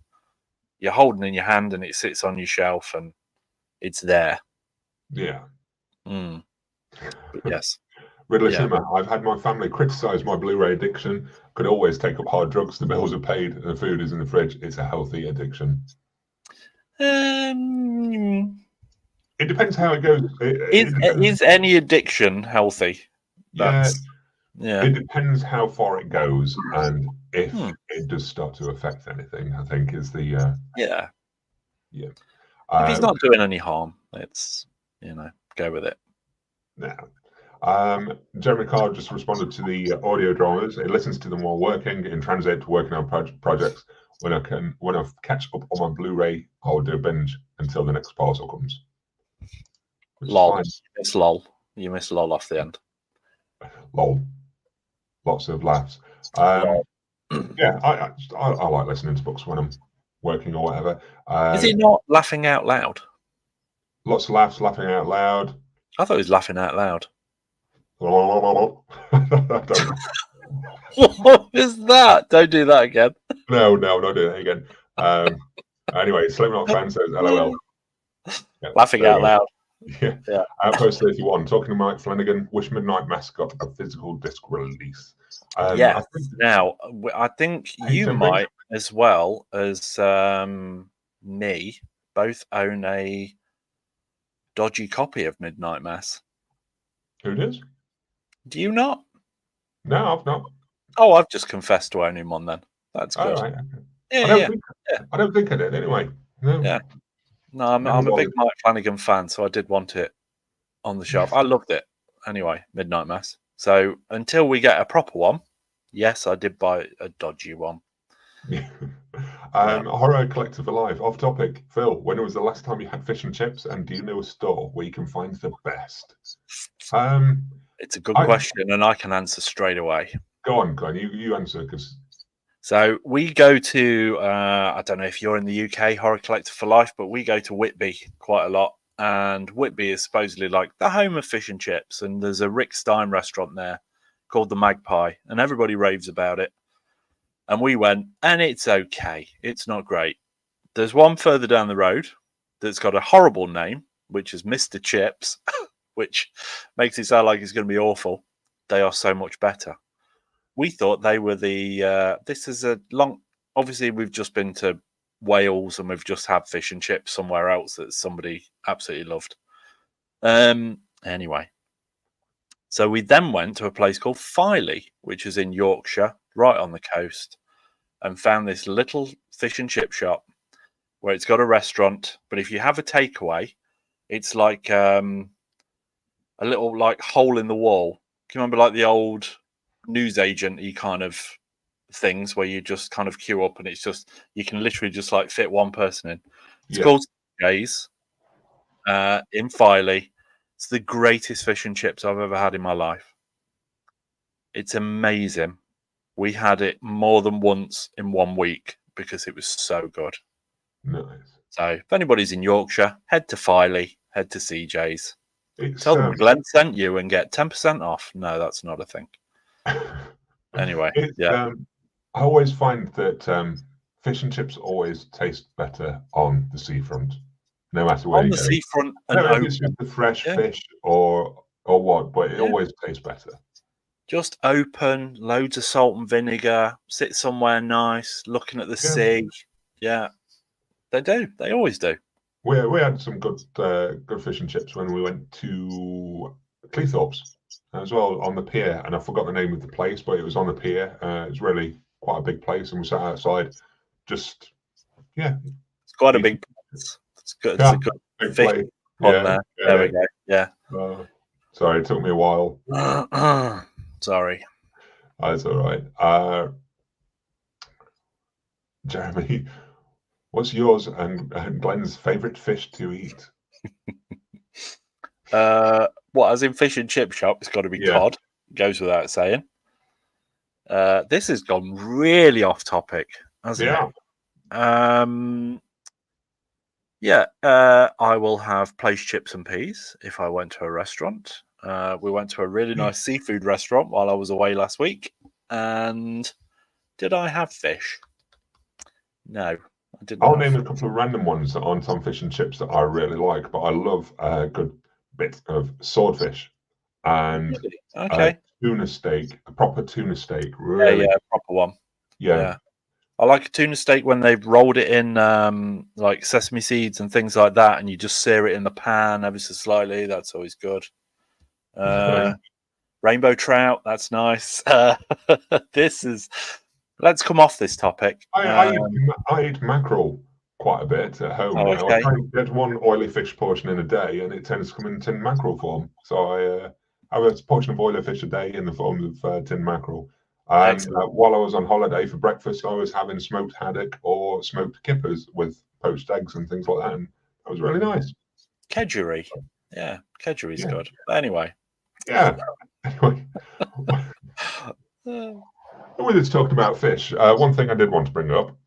Speaker 3: you're holding in your hand, and it sits on your shelf and it's there.
Speaker 1: Yeah.
Speaker 3: But yes.
Speaker 1: Ridley Cinema, I've had my family criticise my Blu Ray addiction. Could always take up hard drugs. The bills are paid and the food is in the fridge. It's a healthy addiction. It depends how it goes.
Speaker 3: Is any addiction healthy?
Speaker 1: Yeah. It depends how far it goes and if it does start to affect anything, I think is the...
Speaker 3: If he's not doing any harm, let's, go with it.
Speaker 1: No. Jeremy Carr just responded to the audio dramas. He listens to them while working, in transit to working on projects. When I catch up on my Blu-ray, I'll do a binge until the next parcel comes.
Speaker 3: Lol. It's lol. You miss lol off the end.
Speaker 1: Lol. Lots of laughs. I like listening to books when I'm working or whatever.
Speaker 3: Is he not laughing out loud?
Speaker 1: Lots of laughs, laughing out loud.
Speaker 3: I thought he was laughing out loud. What is that? Don't do that again.
Speaker 1: No, not doing that again. Anyway, Slimknot fan says LOL.
Speaker 3: Yeah, laughing out loud.
Speaker 1: Yeah. Outpost 31, talking to Mike Flanagan, wish Midnight Mass got a physical disc release.
Speaker 3: Yes.
Speaker 1: I think
Speaker 3: Now, I think you
Speaker 1: HMV?
Speaker 3: might, as well as me, both own a dodgy copy of Midnight Mass.
Speaker 1: Who does?
Speaker 3: Do you not?
Speaker 1: No, I've not.
Speaker 3: Oh, I've just confessed to owning one then. That's
Speaker 1: All
Speaker 3: good.
Speaker 1: right.
Speaker 3: Yeah,
Speaker 1: I don't
Speaker 3: yeah,
Speaker 1: think
Speaker 3: yeah.
Speaker 1: I don't think I did anyway. No.
Speaker 3: Yeah. No, I'm a big Mike Flanagan fan, so I did want it on the shelf. I loved it. Anyway, Midnight Mass. So until we get a proper one, yes, I did buy a dodgy one.
Speaker 1: Horror Collective Alive. Off topic. Phill, when was the last time you had fish and chips? And do you know a store where you can find the best?
Speaker 3: It's a good question, and I can answer straight away.
Speaker 1: Go on. You answer, because.
Speaker 3: So we go to, I don't know if you're in the UK, Horror Collective for Life, but we go to Whitby quite a lot. And Whitby is supposedly like the home of fish and chips. And there's a Rick Stein restaurant there called the Magpie, and everybody raves about it. And we went, and it's okay. It's not great. There's one further down the road that's got a horrible name, which is Mr. Chips, which makes it sound like it's going to be awful. They are so much better. We thought they were the, this is a long, obviously we've just been to Wales and we've just had fish and chips somewhere else that somebody absolutely loved. Anyway, so we then went to a place called Phill, which is in Yorkshire, right on the coast, and found this little fish and chip shop where it's got a restaurant, but if you have a takeaway, it's like a little like hole in the wall. Can you remember like the old newsagent-y kind of things where you just kind of queue up and it's just, you can literally just like fit one person in. It's called Jay's in Phill. It's the greatest fish and chips I've ever had in my life. It's amazing. We had it more than once in 1 week because it was so good.
Speaker 1: Nice.
Speaker 3: So if anybody's in Yorkshire, head to Phill, head to CJ's.
Speaker 1: It's,
Speaker 3: Tell them Glenn sent you and get 10% off. No, that's not a thing. Anyway,
Speaker 1: I always find that fish and chips always taste better on the seafront, no matter where
Speaker 3: on
Speaker 1: you
Speaker 3: the
Speaker 1: go.
Speaker 3: seafront.
Speaker 1: No, maybe it's just the fresh fish or what, but it always tastes better.
Speaker 3: Just open, loads of salt and vinegar, sit somewhere nice, looking at the sea. Yeah, they do. They always do.
Speaker 1: We had some good fish and chips when we went to Cleethorpes as well, on the pier, and I forgot the name of the place, but it was on the pier. It was really quite a big place, and we sat outside. Just
Speaker 3: it's quite a big place. It's good.
Speaker 1: Yeah,
Speaker 3: it's a good
Speaker 1: big
Speaker 3: fish
Speaker 1: place.
Speaker 3: on there. There we go. Yeah.
Speaker 1: Sorry, it took me a while.
Speaker 3: Sorry.
Speaker 1: That's all right. Jeremy, what's yours and Glenn's favourite fish to eat?
Speaker 3: What, as in fish and chip shop? It's got to be cod. Goes without saying. This has gone really off topic, hasn't it? I will have place chips and peas if I went to a restaurant. We went to a really nice seafood restaurant while I was away last week. And did I have fish? No, I didn't.
Speaker 1: I'll name a couple of random ones that aren't on fish and chips that I really like, but I love a good bit of swordfish and tuna steak, a proper tuna steak. Really?
Speaker 3: Yeah, proper one.
Speaker 1: Yeah.
Speaker 3: I like a tuna steak when they've rolled it in like sesame seeds and things like that, and you just sear it in the pan ever so slightly. That's always good. Rainbow trout, that's nice. Let's come off this topipic.
Speaker 1: I eat mackerel quite a bit at home now. I try and get one oily fish portion in a day, and it tends to come in tin mackerel form. So I have a portion of oily fish a day in the form of tin mackerel. While I was on holiday for breakfast, I was having smoked haddock or smoked kippers with poached eggs and things like that, and that was really nice.
Speaker 3: Kedgeree. Yeah, kedgeree's good. But anyway.
Speaker 1: Yeah. Anyway. With us talking about fish, one thing I did want to bring up.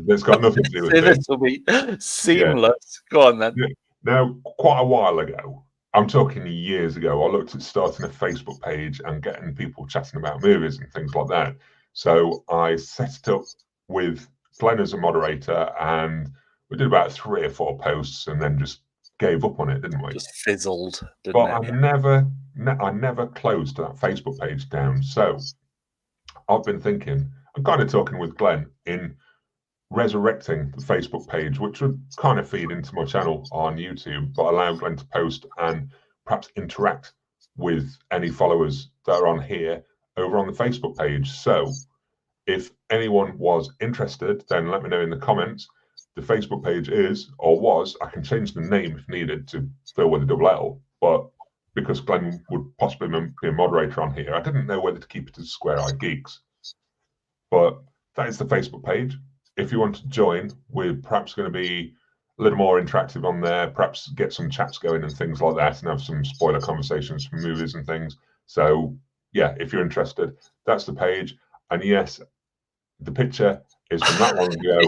Speaker 1: It's got nothing to do with
Speaker 3: this will be seamless. Go on then.
Speaker 1: Now, quite a while ago, I'm talking years ago, I looked at starting a Facebook page and getting people chatting about movies and things like that. So I set it up with Glenn as a moderator, and we did about 3 or 4 posts and then just gave up on it, didn't we?
Speaker 3: Just fizzled, didn't it?
Speaker 1: I never closed that Facebook page down. So I've been thinking, I'm kind of talking with Glenn in resurrecting the Facebook page, which would kind of feed into my channel on YouTube, but allow Glenn to post and perhaps interact with any followers that are on here over on the Facebook page. So if anyone was interested, then let me know in the comments. The Facebook page is, or was, I can change the name if needed to Phill with a double L, but because Glenn would possibly be a moderator on here, I didn't know whether to keep it as Square Eye Geeks. But that is the Facebook page. If you want to join, we're perhaps going to be a little more interactive on there, perhaps get some chats going and things like that, and have some spoiler conversations for movies and things. So yeah, if you're interested, that's the page. And yes, the picture is from that long ago.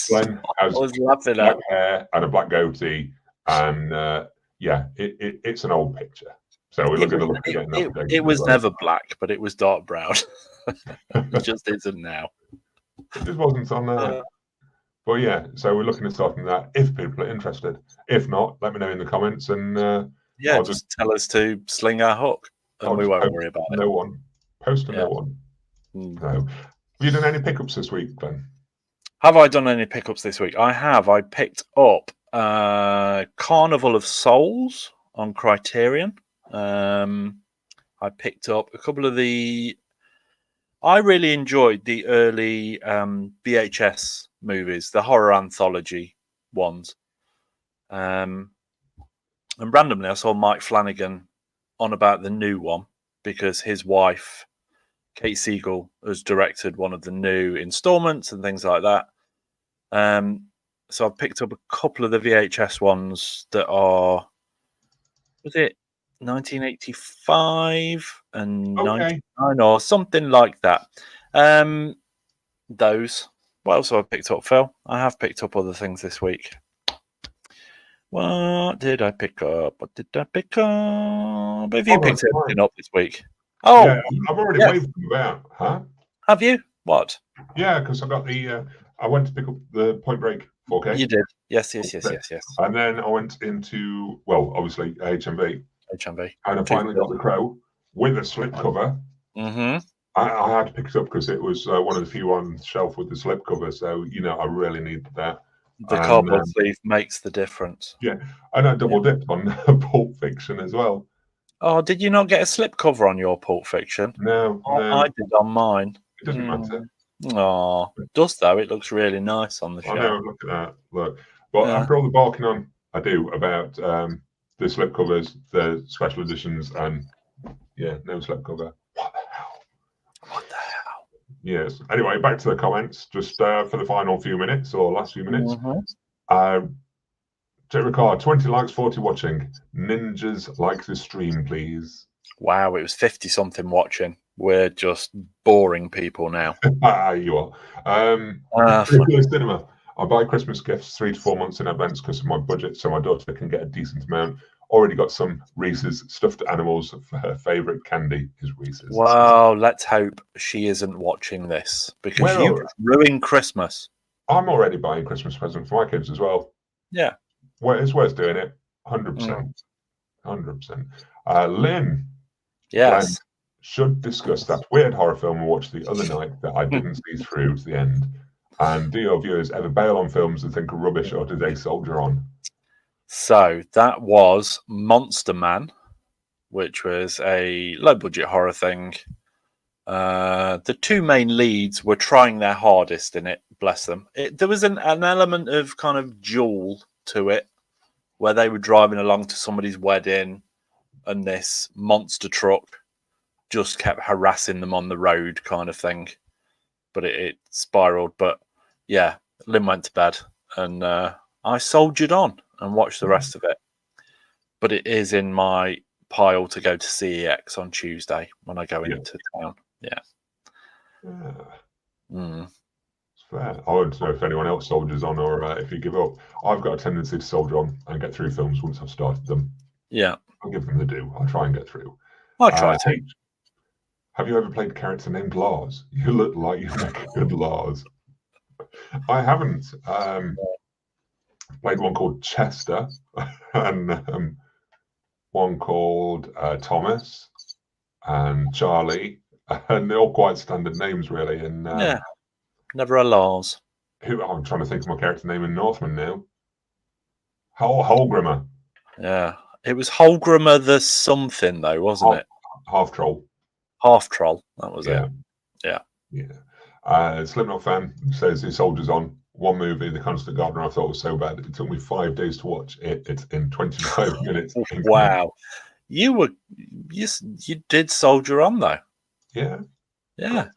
Speaker 1: Glenn has black hair and a black goatee, and yeah, it's an old picture. So we're going to look at getting that.
Speaker 3: It was never black, but it was dark brown. It just isn't now.
Speaker 1: It just wasn't on there. But yeah, so we're looking at starting that if people are interested. If not, let me know in the comments, and
Speaker 3: yeah, just tell us to sling our hook, and we won't worry about it.
Speaker 1: No one. Post to no one. So, have you done any pickups this week, Glenn?
Speaker 3: Have I done any pickups this week? I have. I picked up Carnival of Souls on Criterion. I picked up a couple of the... I really enjoyed the early VHS movies, the horror anthology ones. And randomly, I saw Mike Flanagan on about the new one because his wife, Kate Siegel, has directed one of the new installments and things like that. So I've picked up a couple of the VHS ones that are, was it 1985 and 99 or something like that. Those. What else have I picked up, Phill? I have picked up other things this week. What did I pick up? What did I pick up? Have you picked anything up this week? Oh,
Speaker 1: yeah, I've already waved them about, huh?
Speaker 3: Have you? What?
Speaker 1: Yeah, because I got the. I went to pick up the Point Break 4K.
Speaker 3: You did. Yes.
Speaker 1: And then I went into, well, obviously HMV.
Speaker 3: HMV.
Speaker 1: And I finally got the Crow with a slipcover.
Speaker 3: Mm-hmm.
Speaker 1: I had to pick it up because it was one of the few on the shelf with the slipcover. So, you know, I really needed that.
Speaker 3: The cardboard sleeve makes the difference.
Speaker 1: Yeah. And I double dipped on Pulp Fiction as well.
Speaker 3: Oh, did you not get a slipcover on your Pulp Fiction?
Speaker 1: No.
Speaker 3: I did on mine.
Speaker 1: It doesn't matter.
Speaker 3: Oh, it does though. It looks really nice on the show.
Speaker 1: I know, look at that. Look. But after all the barking on I do about the slipcovers, the special editions, and yeah, no slipcover. What the hell?
Speaker 3: What the hell?
Speaker 1: Yes. Anyway, back to the comments, just for the final few minutes or last few minutes. J. Ricard, 20 likes, 40 watching. Ninjas like the stream, please.
Speaker 3: Wow, it was 50 something watching. We're just boring people now.
Speaker 1: You are. Cinema. I buy Christmas gifts 3 to 4 months in advance because of my budget, so my daughter can get a decent amount. Already got some Reese's stuffed animals. For her favourite candy is Reese's.
Speaker 3: Well, let's hope she isn't watching this because you ruined Christmas.
Speaker 1: I'm already buying Christmas presents for my kids as well.
Speaker 3: Yeah.
Speaker 1: Well, it's worth doing it. 100%. 100%. Lynn.
Speaker 3: Yes.
Speaker 1: Glenn should discuss that weird horror film we watched the other night that I didn't see through to the end. And do your viewers ever bail on films and think are rubbish, or do they soldier on?
Speaker 3: So that was Monster Man, which was a low-budget horror thing. The two main leads were trying their hardest in it, bless them. There was an element of kind of Jewel to it, where they were driving along to somebody's wedding, and this monster truck just kept harassing them on the road kind of thing. But it spiraled. But yeah, Lynn went to bed, and I soldiered on and watched the rest of it. But it is in my pile to go to CEX on Tuesday when I go into town. Yeah.
Speaker 1: It's fair. I won't know if anyone else soldiers on or if you give up. I've got a tendency to soldier on and get through films once I've started them.
Speaker 3: Yeah.
Speaker 1: I'll give them the due. I'll try and get through.
Speaker 3: I try to.
Speaker 1: Have you ever played a character named Lars? You look like you make a good Lars. I haven't. Played one called Chester and one called Thomas and Charlie and they're all quite standard names, really. And
Speaker 3: Yeah, never a Lars.
Speaker 1: who I'm trying to think of my character name in Northman now. Holgrimmer.
Speaker 3: Yeah, it was Holgrimmer the something though, wasn't it?
Speaker 1: Half troll.
Speaker 3: Half troll. That was
Speaker 1: Yeah.
Speaker 3: it. Yeah.
Speaker 1: Yeah. Slipknot fan says his Soldiers On. One movie, The Constant Gardener, I thought was so bad it took me 5 days to watch it. It's in 25 minutes.
Speaker 3: Wow. You did soldier on though.
Speaker 1: Yeah.
Speaker 3: Yeah.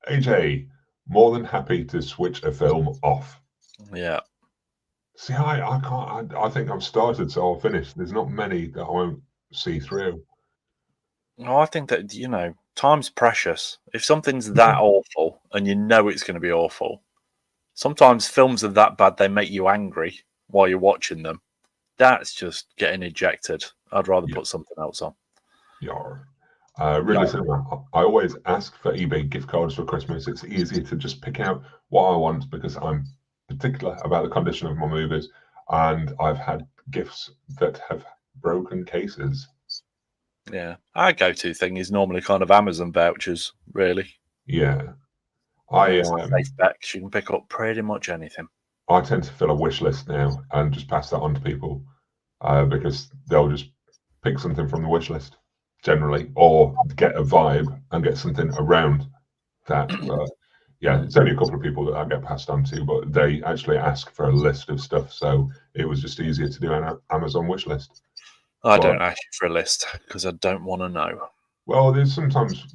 Speaker 1: AJ, more than happy to switch a film off.
Speaker 3: Yeah.
Speaker 1: See, I can't. I think I've started, so I'll finish. There's not many that I won't see through.
Speaker 3: No, I think that, you know, time's precious. If something's that awful and you know it's going to be awful, sometimes films are that bad they make you angry while you're watching them. That's just getting ejected. I'd rather put something else on.
Speaker 1: Really cinema. I always ask for eBay gift cards for Christmas. It's easier to just pick out what I want because I'm particular about the condition of my movies, and I've had gifts that have broken cases.
Speaker 3: Yeah, our go-to thing is normally kind of Amazon vouchers, really.
Speaker 1: Yeah,
Speaker 3: safe bet. You can pick up pretty much anything.
Speaker 1: I tend to fill a wish list now and just pass that on to people because they'll just pick something from the wish list generally, or get a vibe and get something around that. Yeah, it's only a couple of people that I get passed on to, but they actually ask for a list of stuff, so it was just easier to do an Amazon wish list.
Speaker 3: I don't ask you for a list because I don't want to know.
Speaker 1: Well, there's sometimes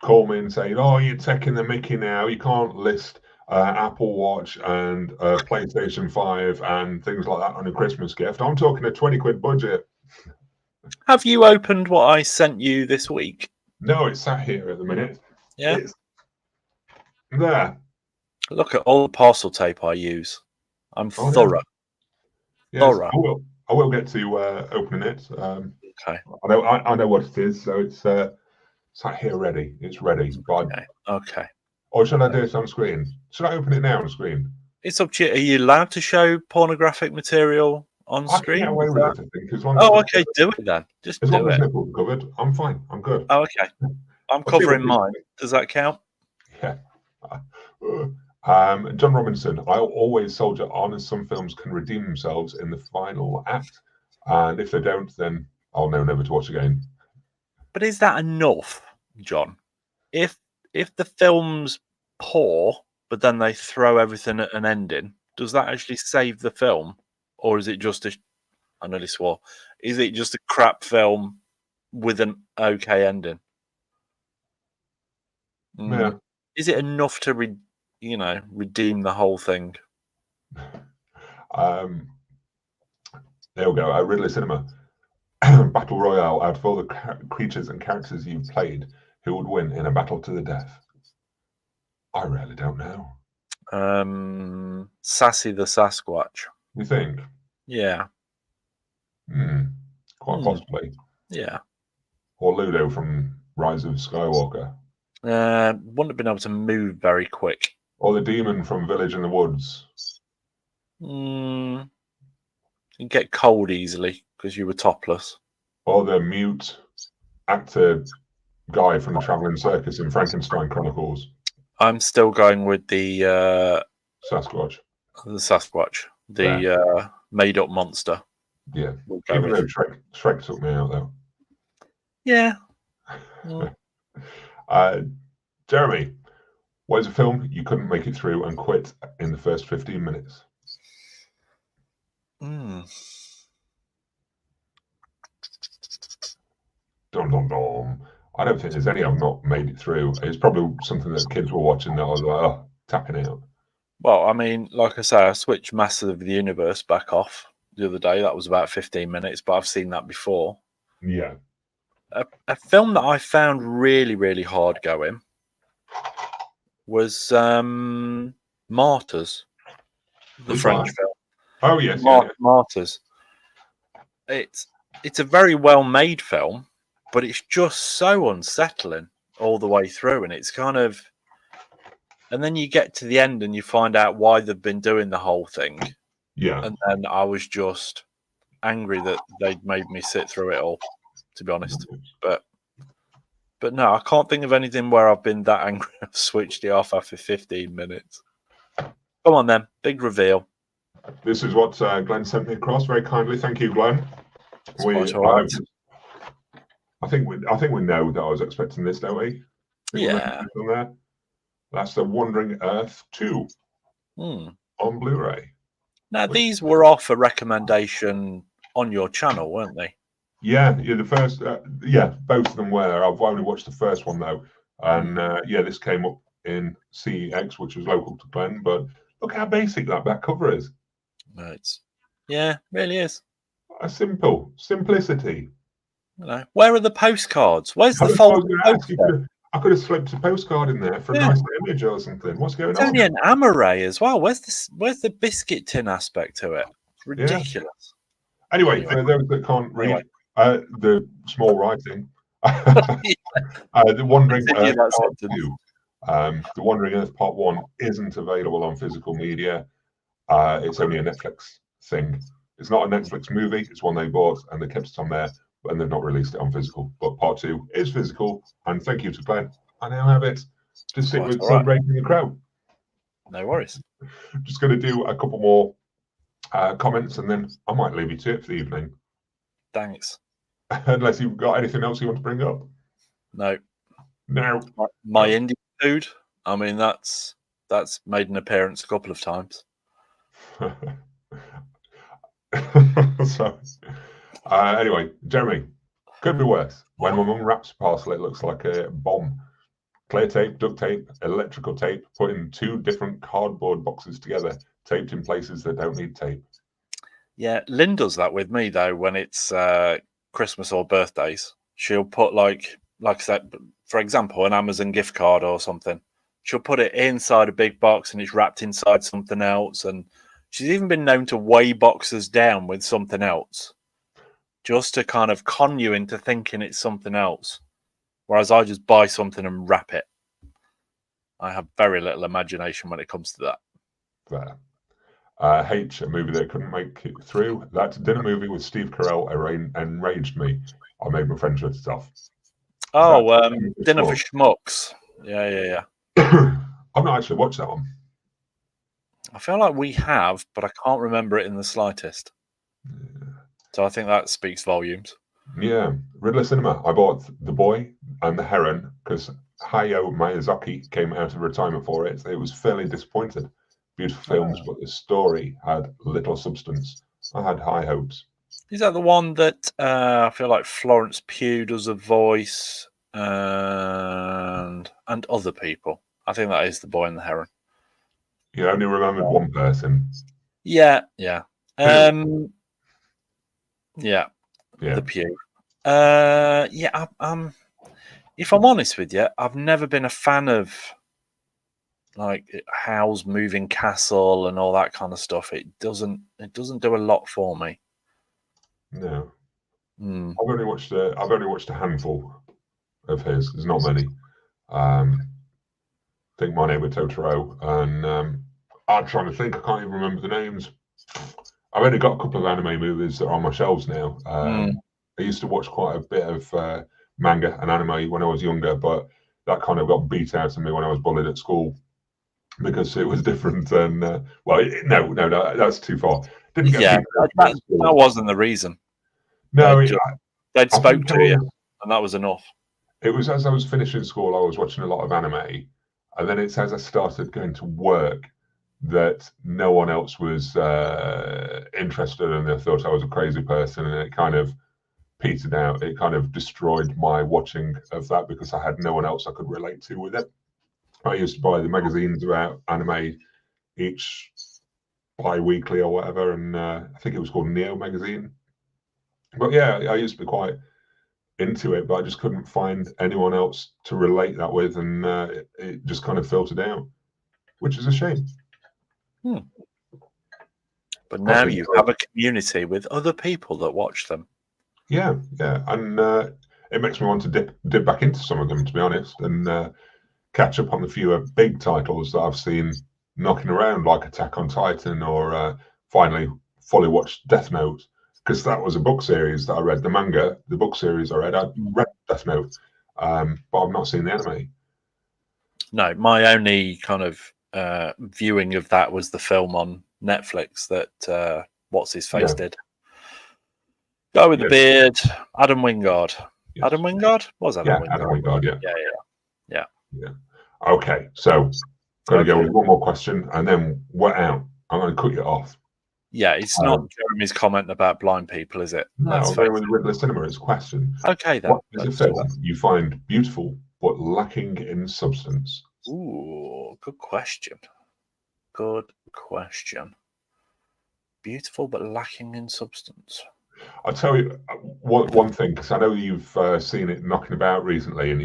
Speaker 1: call me and say, "Oh, you're taking the mickey now. You can't list Apple Watch and PlayStation 5 and things like that on a Christmas gift. I'm talking a 20 quid budget."
Speaker 3: Have you opened what I sent you this week?
Speaker 1: No, it's sat here at the minute.
Speaker 3: Yeah.
Speaker 1: It's there.
Speaker 3: Look at all the parcel tape I use. I'm thorough.
Speaker 1: Yes, thorough. I will get to opening it.
Speaker 3: Okay.
Speaker 1: I know what it is, so it's sat here ready. It's ready.
Speaker 3: Okay.
Speaker 1: Or should I do it on screen? Should I open it now on screen?
Speaker 3: It's up to you. Are you allowed to show pornographic material on screen?
Speaker 1: I can get away with it, I think.
Speaker 3: Okay. Do it then. Just
Speaker 1: as
Speaker 3: do
Speaker 1: long as
Speaker 3: it.
Speaker 1: nipples are covered, I'm fine. I'm good.
Speaker 3: Oh, okay. I'm covering mine. Does that count?
Speaker 1: Yeah. John Robinson, I always soldier on as some films can redeem themselves in the final act. And if they don't, then I'll know never to watch again.
Speaker 3: But is that enough, John? If the film's poor, but then they throw everything at an ending, does that actually save the film? Or is it just I nearly swore. Is it just a crap film with an okay ending?
Speaker 1: Yeah.
Speaker 3: Is it enough to redeem the whole thing?
Speaker 1: There we go. Ridley Cinema. Battle Royale. Out of all the creatures and characters you've played, who would win in a battle to the death? I really don't know.
Speaker 3: Sassy the Sasquatch.
Speaker 1: You think?
Speaker 3: Yeah.
Speaker 1: Quite possibly.
Speaker 3: Yeah.
Speaker 1: Or Ludo from Rise of Skywalker.
Speaker 3: Wouldn't have been able to move very quick.
Speaker 1: Or the demon from Village in the Woods.
Speaker 3: You get cold easily because you were topless.
Speaker 1: Or the mute actor guy from the Traveling Circus in Frankenstein Chronicles.
Speaker 3: I'm still going with the
Speaker 1: Sasquatch.
Speaker 3: The Sasquatch. The made-up monster.
Speaker 1: Yeah. Even though Shrek took me out, though.
Speaker 3: Yeah.
Speaker 1: Jeremy, what is a film you couldn't make it through and quit in the first 15 minutes? Dum dum dum. I don't think there's any I've not made it through. It's probably something that kids were watching that I was like, tapping out. Well,
Speaker 3: I mean, like I say, I switched Masters of the Universe back off the other day. That was about 15 minutes, but I've seen that before.
Speaker 1: Yeah.
Speaker 3: A film that I found really, really hard going was Martyrs, the French film.
Speaker 1: Oh, yes.
Speaker 3: Martyrs. It's a very well-made film, but it's just so unsettling all the way through. And it's kind of... And then you get to the end and you find out why they've been doing the whole thing.
Speaker 1: Yeah.
Speaker 3: And then I was just angry that they'd made me sit through it all, to be honest. But But no, I can't think of anything where I've been that angry I've switched it off after 15 minutes. Come on then, big reveal.
Speaker 1: This is what Glenn sent me across very kindly. Thank you, Glenn. I think we know that I was expecting this, don't we?
Speaker 3: Yeah.
Speaker 1: There. That's the Wandering Earth 2 on Blu-ray.
Speaker 3: Now these were off a recommendation on your channel, weren't they?
Speaker 1: Yeah, the first, both of them were. I've only watched the first one though, and this came up in CEX, which was local to Glenn. But look how basic that back cover is.
Speaker 3: Really is.
Speaker 1: A simplicity.
Speaker 3: Where are the postcards? Where's the folded postcard?
Speaker 1: I could have slipped a postcard in there for a nice image or something. What's going on?
Speaker 3: It's only an amaray as well. Where's the biscuit tin aspect to it? It's ridiculous.
Speaker 1: Yeah. Anyway, for those that can't read the small writing, the Wandering Earth Part 2. The Wandering Earth Part 1 isn't available on physical media. It's only a Netflix thing. It's not a Netflix movie. It's one they bought and they kept it on there, and they've not released it on physical. But Part 2 is physical, and thank you to Glenn. I now have it to sit with celebrating the crowd.
Speaker 3: No worries.
Speaker 1: Just going to do a couple more comments, and then I might leave you to it for the evening.
Speaker 3: Thanks.
Speaker 1: Unless you've got anything else you want to bring up.
Speaker 3: No.
Speaker 1: My
Speaker 3: Indian food. I mean, that's made an appearance a couple of times.
Speaker 1: Anyway, Jeremy, could be worse. When my mum wraps a parcel, it looks like a bomb. Clear tape, duct tape, electrical tape, put in 2 different cardboard boxes together, taped in places that don't need tape. Yeah,
Speaker 3: Lynn does that with me though. When it's Christmas or birthdays, she'll put like I said, for example, an Amazon gift card or something. She'll put it inside a big box and it's wrapped inside something else. And she's even been known to weigh boxes down with something else, just to kind of con you into thinking it's something else. Whereas I just buy something and wrap it. I have very little imagination when it comes to that.
Speaker 1: There. H, a movie that couldn't make it through. That dinner movie with Steve Carell enraged me. I made my friend shut it off.
Speaker 3: Oh, Dinner for Schmucks. Yeah.
Speaker 1: I've not actually watched that one.
Speaker 3: I feel like we have, but I can't remember it in the slightest. Yeah. So I think that speaks volumes.
Speaker 1: Yeah. Riddler Cinema. I bought The Boy and The Heron because Hayao Miyazaki came out of retirement for it. It was fairly disappointed. Beautiful films, but the story had little substance. I had high hopes.
Speaker 3: Is that the one that I feel like Florence Pugh does a voice and other people? I think that is The Boy and the Heron.
Speaker 1: You only remembered one person.
Speaker 3: Yeah. The Pugh. If I'm honest with you, I've never been a fan of like Howl's Moving Castle and all that kind of stuff. It doesn't do a lot for me.
Speaker 1: No. I've only watched a handful of his. There's not many. I think My Neighbor Totoro, and I'm trying to think. I can't even remember the names. I've only got a couple of anime movies that are on my shelves now. I used to watch quite a bit of manga and anime when I was younger, but that kind of got beat out of me when I was bullied at school because it was different. And no, that's too far.
Speaker 3: That wasn't the reason.
Speaker 1: No,
Speaker 3: they'd spoke to you, and that was enough.
Speaker 1: It was as I was finishing school, I was watching a lot of anime, and then it's as I started going to work that no one else was interested, and they thought I was a crazy person, and it kind of petered out. It kind of destroyed my watching of that because I had no one else I could relate to with it. I used to buy the magazines about anime each bi-weekly or whatever, and I think it was called Neo magazine. But yeah, I used to be quite into it, but I just couldn't find anyone else to relate that with, and it just kind of filtered out, which is a shame.
Speaker 3: But now you have a community with other people that watch them.
Speaker 1: Yeah, and it makes me want to dip back into some of them, to be honest, and catch up on the fewer big titles that I've seen knocking around, like Attack on Titan, or finally fully watched Death Note, because that was a book series that I read. The book series I read Death Note, but I've not seen the anime.
Speaker 3: No, my only kind of viewing of that was the film on Netflix that what's his face did. Guy with the beard, Adam Wingard.
Speaker 1: Yes.
Speaker 3: Adam Wingard? Was Adam Wingard?
Speaker 1: Adam Wingard,
Speaker 3: yeah.
Speaker 1: Okay, so got to go with one more question, and then we're out. I'm going to cut you off.
Speaker 3: Yeah, it's not Jeremy's comment about blind people, is it?
Speaker 1: No, I'll go with Riddler Cinema as a question.
Speaker 3: Okay, then.
Speaker 1: What is a film you find beautiful but lacking in substance?
Speaker 3: Ooh, good question. Good question. Beautiful but lacking in substance.
Speaker 1: I'll tell you one thing, because I know you've seen it knocking about recently, and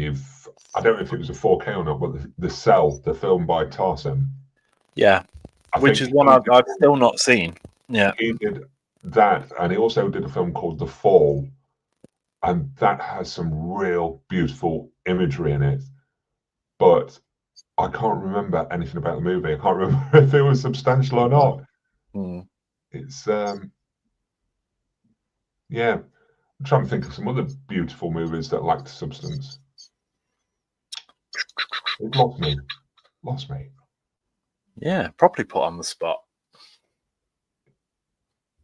Speaker 1: I don't know if it was a 4K or not, but the Cell, the film by Tarsem.
Speaker 3: Yeah, which is one I've still not seen. Yeah,
Speaker 1: he did that, and he also did a film called The Fall, and that has some real beautiful imagery in it, but I can't remember anything about the movie. I can't remember if it was substantial or not. It's yeah, I'm trying to think of some other beautiful movies that lacked substance. It lost me.
Speaker 3: Yeah, properly put on the spot.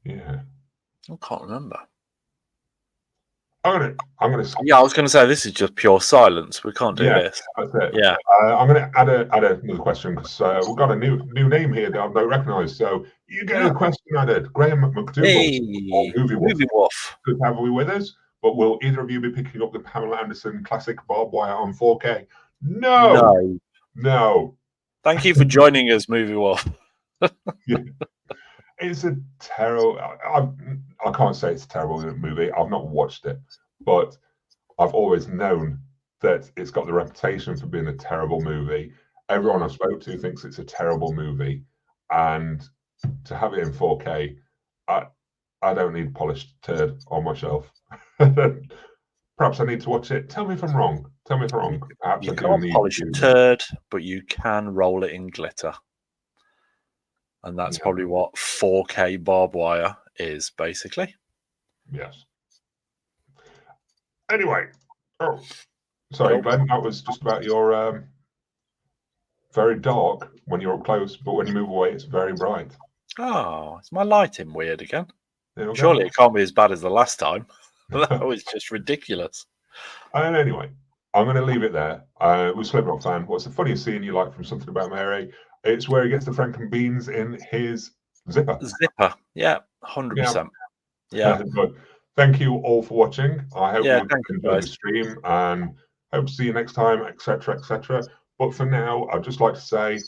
Speaker 1: Yeah,
Speaker 3: I can't remember.
Speaker 1: I'm gonna.
Speaker 3: Yeah, I was going to say this is just pure silence. We can't do this.
Speaker 1: That's it.
Speaker 3: Yeah,
Speaker 1: I'm going to add another question, because we've got a new name here that I don't recognise. So you get a question added. Graham McDougall,
Speaker 3: hey, Movie Wolf.
Speaker 1: Good to have you with us. But will either of you be picking up the Pamela Anderson classic barbed wire on 4K? No.
Speaker 3: Thank you for joining us, Movie Wolf.
Speaker 1: Yeah. It's a terrible. I can't say it's a terrible movie. I've not watched it, but I've always known that it's got the reputation for being a terrible movie. Everyone I've spoke to thinks it's a terrible movie, and to have it in 4K, I don't need polished turd on my shelf. Perhaps I need to watch it. Tell me if I'm wrong. Perhaps
Speaker 3: you can't polish a turd, but you can roll it in glitter. And that's probably what 4K barbed wire is, basically.
Speaker 1: Yes. Anyway. Oh, sorry, Glenn. That was just about your very dark when you're up close, but when you move away, it's very bright.
Speaker 3: Oh, is my lighting weird again? Surely it can't be as bad as the last time. That was just ridiculous.
Speaker 1: And anyway, I'm going to leave it there. With Slipknot fan, what's the funniest scene you like from Something About Mary? It's where he gets the Franken beans in his zipper.
Speaker 3: Yeah, 100%. Yeah.
Speaker 1: But thank you all for watching. I hope you enjoyed the stream, and hope to see you next time, etc., etc. But for now, I'd just like to say